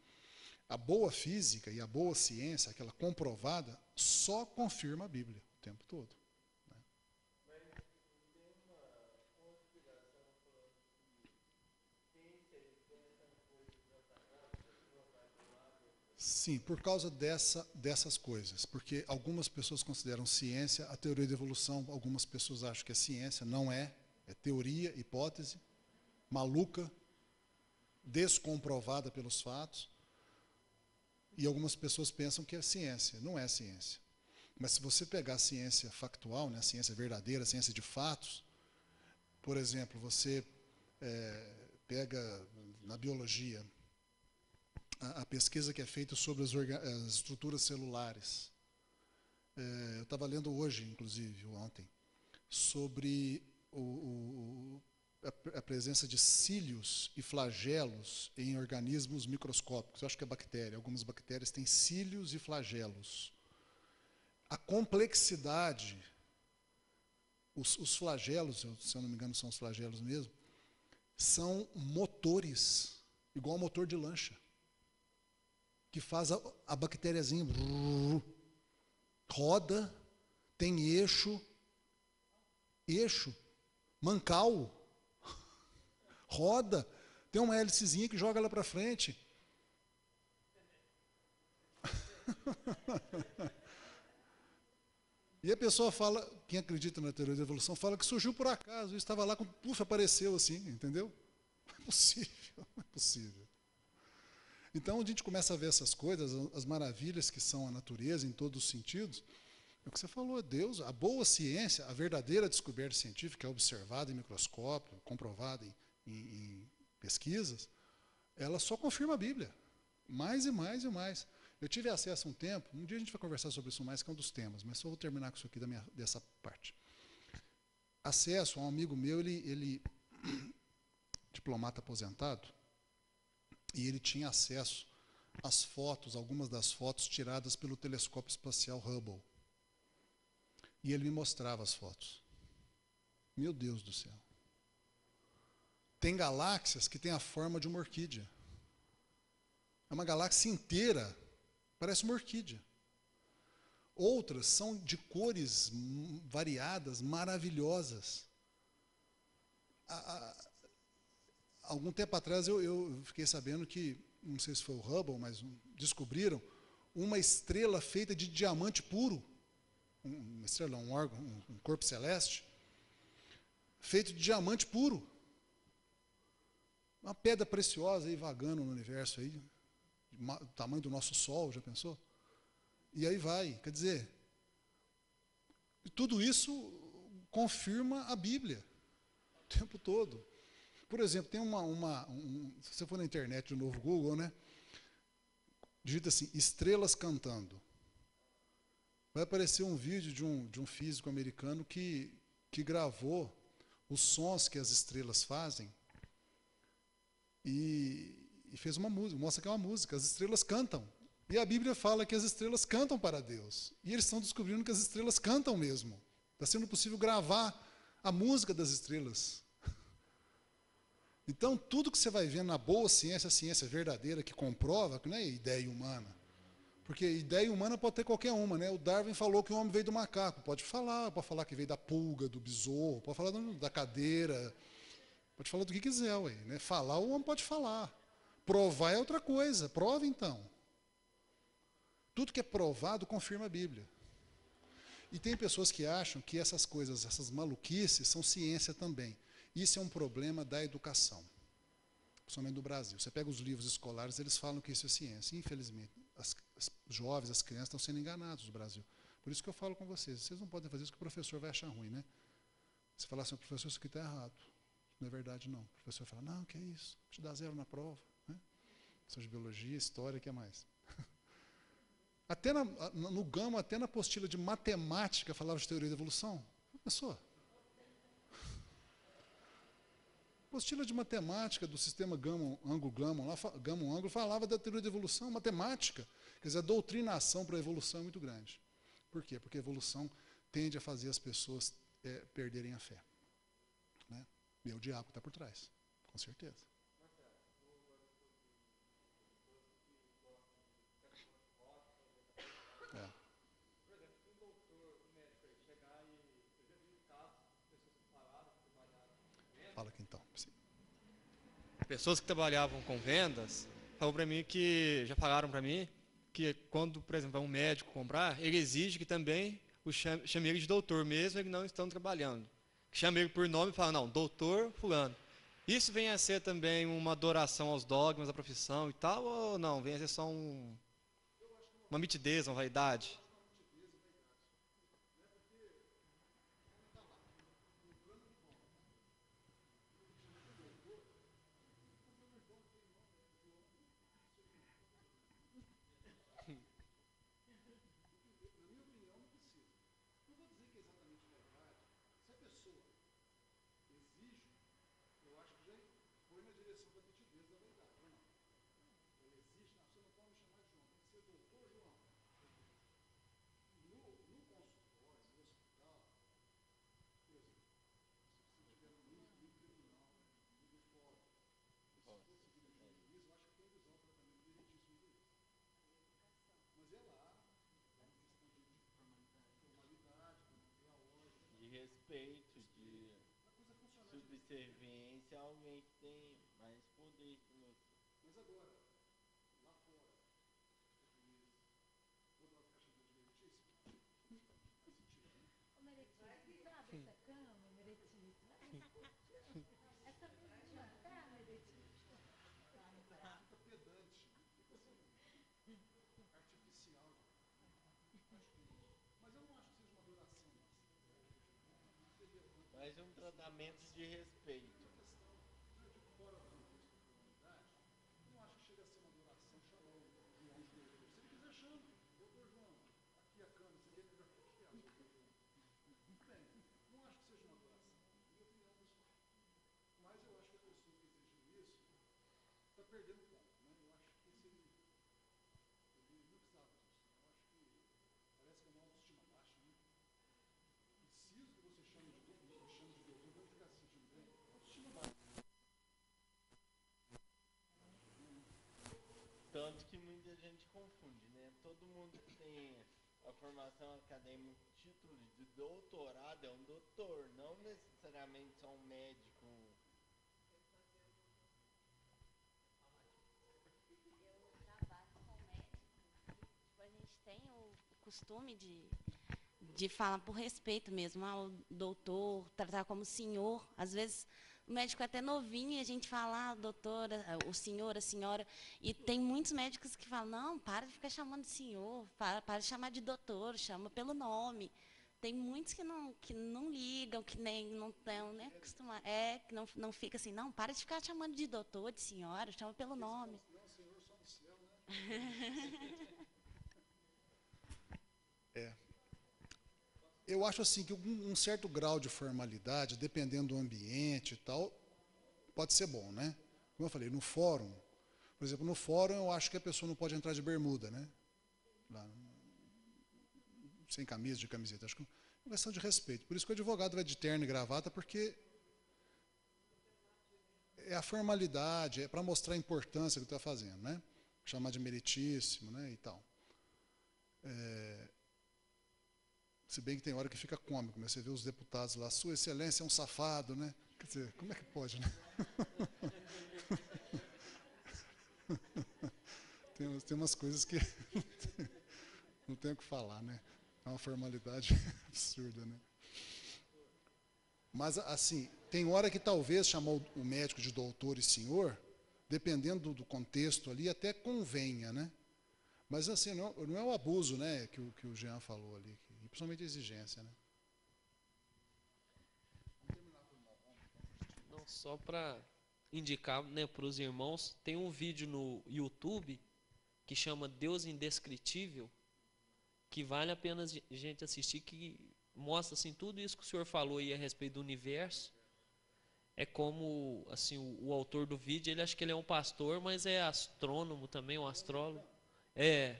A boa física e a boa ciência, aquela comprovada, só confirma a Bíblia o tempo todo. Sim, por causa dessas coisas. Porque algumas pessoas consideram ciência a teoria da evolução, algumas pessoas acham que é ciência, não é. É teoria, hipótese, maluca, descomprovada pelos fatos. E algumas pessoas pensam que é ciência. Não é ciência. Mas se você pegar a ciência factual, né, a ciência verdadeira, a ciência de fatos, por exemplo, você pega na biologia a pesquisa que é feita sobre as estruturas celulares. Eu estava lendo hoje, inclusive, ontem, sobre a presença de cílios e flagelos em organismos microscópicos. Eu acho que é bactéria. Algumas bactérias têm cílios e flagelos. A complexidade, os flagelos, se eu não me engano são os flagelos mesmo, são motores, igual ao motor de lancha, que faz a bactériazinha roda, tem eixo, mancal, roda, tem uma hélicezinha que joga ela para frente. E a pessoa fala, quem acredita na teoria da evolução, fala que surgiu por acaso, e estava lá, puf, apareceu assim, entendeu? Não é possível, não é possível. Então a gente começa a ver essas coisas, as maravilhas que são a natureza em todos os sentidos. É o que você falou, Deus, a boa ciência, a verdadeira descoberta científica, é observada em microscópio, comprovada em pesquisas, ela só confirma a Bíblia, mais e mais e mais. Eu tive acesso um tempo, um dia a gente vai conversar sobre isso mais, que é um dos temas, mas só vou terminar com isso aqui dessa parte. Acesso a um amigo meu, ele diplomata aposentado, e ele tinha acesso às fotos, algumas das fotos tiradas pelo telescópio espacial Hubble. E ele me mostrava as fotos. Meu Deus do céu. Tem galáxias que têm a forma de uma orquídea. É uma galáxia inteira, parece uma orquídea. Outras são de cores variadas, maravilhosas. Algum tempo atrás eu fiquei sabendo que, não sei se foi o Hubble, mas descobriram uma estrela feita de diamante puro. Uma estrela, um órgão, um corpo celeste, feito de diamante puro. Uma pedra preciosa aí vagando no universo aí, do tamanho do nosso Sol, já pensou? E aí vai, quer dizer, tudo isso confirma a Bíblia o tempo todo. Por exemplo, tem se você for na internet do novo Google, né? Digita assim, estrelas cantando. Vai aparecer um vídeo de um físico americano que gravou os sons que as estrelas fazem e fez uma música, mostra que é uma música, as estrelas cantam. E a Bíblia fala que as estrelas cantam para Deus. E eles estão descobrindo que as estrelas cantam mesmo. Está sendo possível gravar a música das estrelas. Então, tudo que você vai vendo na boa ciência, a ciência verdadeira, que comprova, que não é ideia humana. Porque ideia humana pode ter qualquer uma, né? O Darwin falou que o homem veio do macaco. Pode falar que veio da pulga, do besouro, pode falar da cadeira, pode falar do que quiser, ué, né? Falar, o homem pode falar. Provar é outra coisa. Prova, então. Tudo que é provado confirma a Bíblia. E tem pessoas que acham que essas coisas, essas maluquices, são ciência também. Isso é um problema da educação. principalmente do Brasil. Você pega os livros escolares, eles falam que isso é ciência. Infelizmente, os jovens, as crianças estão sendo enganados no Brasil. Por isso que eu falo com vocês não podem fazer isso que o professor vai achar ruim, né? Você falar assim, professor, isso aqui está errado. Não é verdade, não. O professor fala, não, que é isso? Vou te dar 0 na prova. Né? Questão de biologia, história, o que mais? Até no Gama, até na apostila de matemática, falava de teoria da evolução. Professor, apostila de matemática do sistema Gama-ângulo falava da teoria da evolução, matemática. Quer dizer, a doutrinação para a evolução é muito grande. Por quê? Porque a evolução tende a fazer as pessoas perderem a fé. Né? E é o diabo que está por trás, com certeza. Fala aqui então. Sim. Pessoas que trabalhavam com vendas falaram para mim que, já falaram para mim, que quando, por exemplo, vai um médico comprar, ele exige que também chame ele de doutor, mesmo ele não estando trabalhando. Chama ele por nome e fala, não, doutor fulano. Isso vem a ser também uma adoração aos dogmas da profissão e tal, ou não? Vem a ser só uma mitidez, uma vaidade? De respeito, de subserviência a alguém que tem mais poder que você. Mas agora, lá fora, vou dar uma caixa de meritíssimo. Ô, Meretíssimo, sabe essa cama, Meretíssimo? Essa mesa de jantar, Meretíssimo? Fica pedante, fica assim, artificial. Mas eu não acho que seja uma adoração. Mas um tratamento de respeito. Fora da espiritualidade, eu não acho que chega a ser uma adoração chamar o João de doutor. Se ele quiser, chama. Doutor João, aqui a câmera, você quer que eu já fique doutor João? Muito bem. Não acho que seja uma adoração. Minha opinião pessoal. Mas eu acho que a pessoa que exigiu isso está perdendo ponto. Né? Eu acho que se ele não precisava disso. Eu acho que parece que é uma autoestima baixa. Né? Preciso que você chame de doutor, vamos ficar se sentindo bem. Autoestima baixa. Tanto que muita gente confunde, né? Todo mundo que tem a formação acadêmica, título de doutorado é um doutor, não necessariamente só um médico. Eu trabalho com médicos, tipo, a gente tem o costume de falar por respeito mesmo, o doutor, tratar como senhor. Às vezes o médico é até novinho e a gente fala, doutora, o senhor, a senhora. E tem muitos médicos que falam, não, para de ficar chamando de senhor, para de chamar de doutor, chama pelo nome. Tem muitos que não ligam, que nem não estão nem acostumados. Que não fica assim, não, para de ficar chamando de doutor, de senhora, chama pelo nome. Não, Senhor, só no céu, né? Eu acho assim que um certo grau de formalidade, dependendo do ambiente e tal, pode ser bom, né? Como eu falei, no fórum, por exemplo, no fórum eu acho que a pessoa não pode entrar de bermuda, né? Lá, sem camisa, de camiseta. Acho que é uma questão de respeito. Por isso que o advogado vai de terno e gravata, porque é a formalidade, é para mostrar a importância que está fazendo, né? Chamar de meritíssimo, né? E tal. Se bem que tem hora que fica cômico, né? Você vê os deputados lá, Sua Excelência é um safado, né? Quer dizer, como é que pode, né? Tem umas coisas que não tem o que falar, né? É uma formalidade absurda, né? Mas, assim, tem hora que talvez chamar o médico de doutor e senhor dependendo do contexto ali, até convenha, né? Mas assim, não é o abuso, né, que o Jean falou ali, e principalmente a exigência, né? Não, só para indicar, né, para os irmãos, tem um vídeo no YouTube que chama Deus Indescritível, que vale a pena a gente assistir, que mostra assim tudo isso que o senhor falou aí a respeito do universo. É como assim o autor do vídeo, ele acha que ele é um pastor, mas é astrônomo também, um astrólogo. É.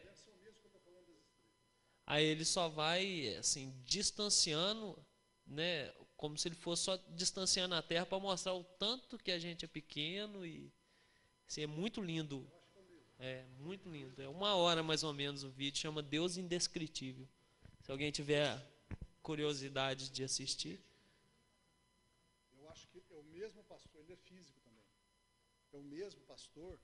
Aí ele só vai assim distanciando, né, como se ele fosse só distanciando a Terra para mostrar o tanto que a gente é pequeno e assim, é muito lindo. É muito lindo. É 1 hora mais ou menos o vídeo, chama Deus Indescritível. Se alguém tiver curiosidade de assistir. Eu acho que é o mesmo pastor, ele é físico também. É o mesmo pastor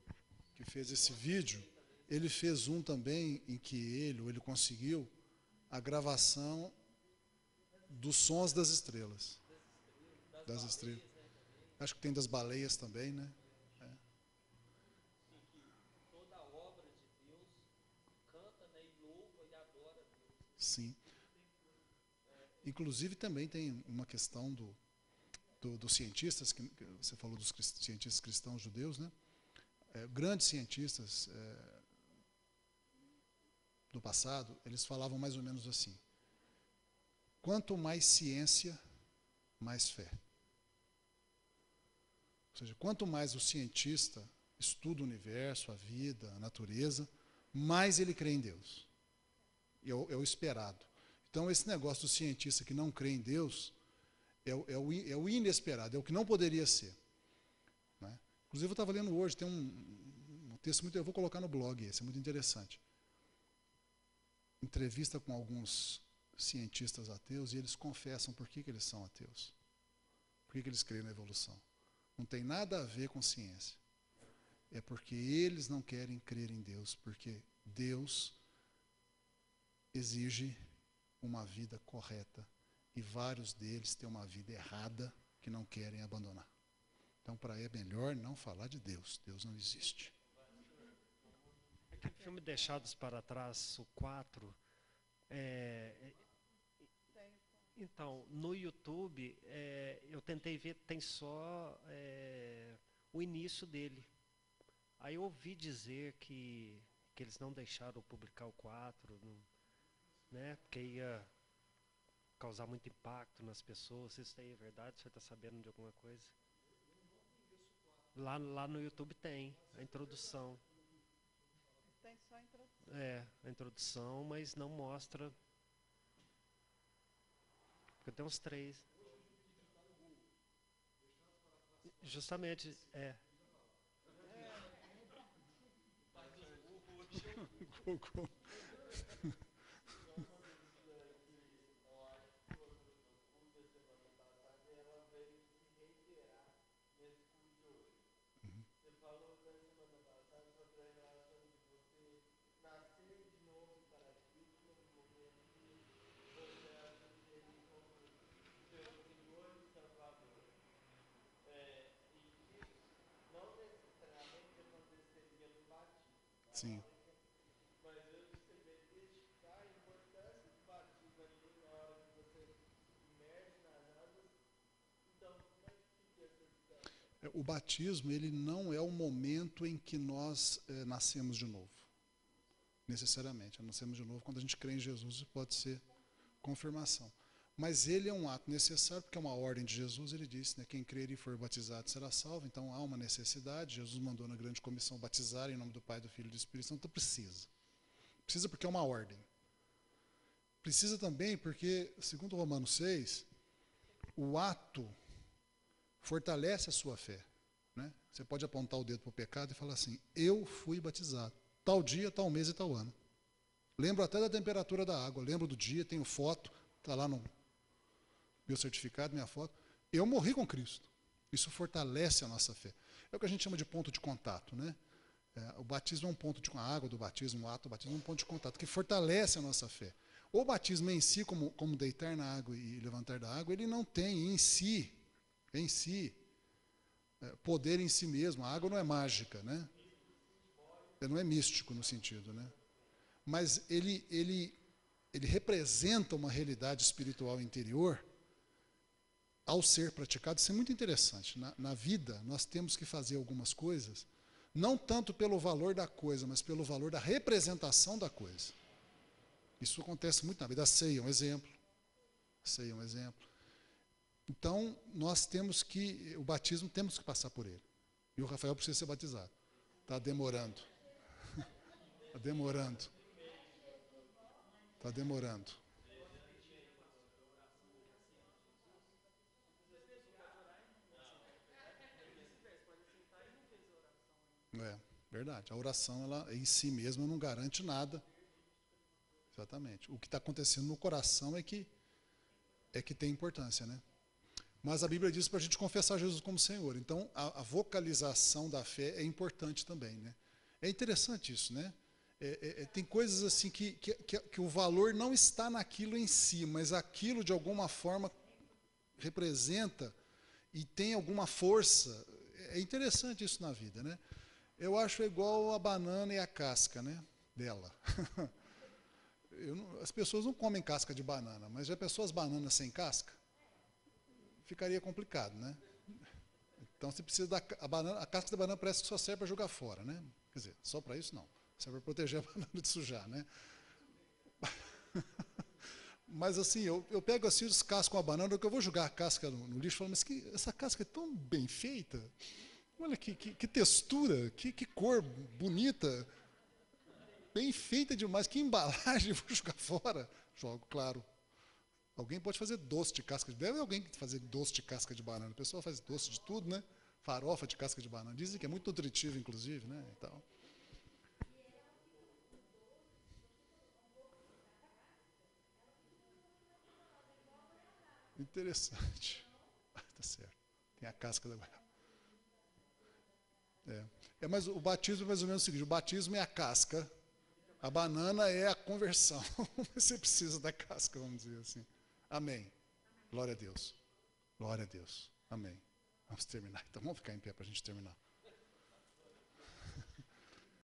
que fez esse vídeo. Ele fez um também em que ele conseguiu a gravação dos sons das estrelas. Das estrelas. Acho que tem das baleias também, né? Sim. Inclusive também tem uma questão dos cientistas, que você falou dos cientistas cristãos judeus, né? Grandes cientistas do passado, eles falavam mais ou menos assim: quanto mais ciência, mais fé. Ou seja, quanto mais o cientista estuda o universo, a vida, a natureza, mais ele crê em Deus. É o esperado. Então, esse negócio do cientista que não crê em Deus é o inesperado, é o que não poderia ser. Né? Inclusive, eu estava lendo hoje, tem um texto muito... Eu vou colocar no blog esse, é muito interessante. Entrevista com alguns cientistas ateus e eles confessam por que eles são ateus. Por que eles creem na evolução. Não tem nada a ver com ciência. É porque eles não querem crer em Deus, porque Deus exige uma vida correta e vários deles têm uma vida errada que não querem abandonar. Então, para aí é melhor não falar de Deus. Deus não existe. Aquele filme Deixados para Trás, o 4, então, no YouTube, eu tentei ver, tem só o início dele. Aí eu ouvi dizer que eles não deixaram publicar o 4, né, porque ia causar muito impacto nas pessoas. Isso aí é verdade? Você está sabendo de alguma coisa? Lá no YouTube tem a introdução. Tem só a introdução. A introdução, mas não mostra. Porque tem uns 3. Justamente, Google. Sim. O batismo, ele não é o momento em que nós nascemos de novo. Necessariamente. Nós nascemos de novo quando a gente crê em Jesus, pode ser confirmação. Mas ele é um ato necessário, porque é uma ordem de Jesus, ele disse, né, quem crer e for batizado será salvo, então há uma necessidade. Jesus mandou na grande comissão batizar em nome do Pai, do Filho e do Espírito Santo, então precisa. Precisa porque é uma ordem. Precisa também porque, segundo Romanos 6, o ato fortalece a sua fé. Né? Você pode apontar o dedo para o pecado e falar assim, eu fui batizado, tal dia, tal mês e tal ano. Lembro até da temperatura da água, lembro do dia, tenho foto, está lá no meu certificado, minha foto. Eu morri com Cristo. Isso fortalece a nossa fé. É o que a gente chama de ponto de contato. Né? O batismo é um ponto de contato, a água do batismo, o ato do batismo é um ponto de contato, que fortalece a nossa fé. O batismo em si, como deitar na água e levantar da água, ele não tem em si poder em si mesmo. A água não é mágica, né? Não é místico no sentido, né? Mas ele representa uma realidade espiritual interior ao ser praticado. Isso é muito interessante. Na vida, nós temos que fazer algumas coisas, não tanto pelo valor da coisa, mas pelo valor da representação da coisa. Isso acontece muito na vida. A ceia é um exemplo. A ceia é um exemplo. Então, nós temos que, o batismo, temos que passar por ele. E o Rafael precisa ser batizado. Está demorando. Está demorando. Está demorando. É, verdade. A oração, ela em si mesma não garante nada. Exatamente. O que está acontecendo no coração é que tem importância, né? Mas a Bíblia diz para a gente confessar Jesus como Senhor. Então, a vocalização da fé é importante também, né? É interessante isso, né? Tem coisas assim que o valor não está naquilo em si, mas aquilo de alguma forma representa e tem alguma força. É interessante isso na vida, né? Eu acho igual a banana e a casca, né, dela. As pessoas não comem casca de banana, mas já pensou as bananas sem casca? Ficaria complicado, né? Então você precisa a casca da banana parece que só serve para jogar fora, né? Quer dizer, só para isso não. Serve para proteger a banana de sujar, né? Mas assim, eu pego assim, descasco uma banana, que eu vou jogar a casca no lixo, falo, mas essa casca é tão bem feita. Olha que textura, que cor bonita. Bem feita demais, que embalagem, vou jogar fora. Jogo, claro. Alguém pode fazer doce de casca de banana. Deve alguém fazer doce de casca de banana. O pessoal faz doce de tudo, né? Farofa de casca de banana. Dizem que é muito nutritivo, inclusive, né? E tal. Interessante. Tá certo. Tem a casca da goiaba. Mas o batismo é mais ou menos o seguinte: o batismo é a casca, a banana é a conversão. Você precisa da casca, vamos dizer assim. Amém. Glória a Deus. Glória a Deus. Amém. Vamos terminar. Então vamos ficar em pé para a gente terminar.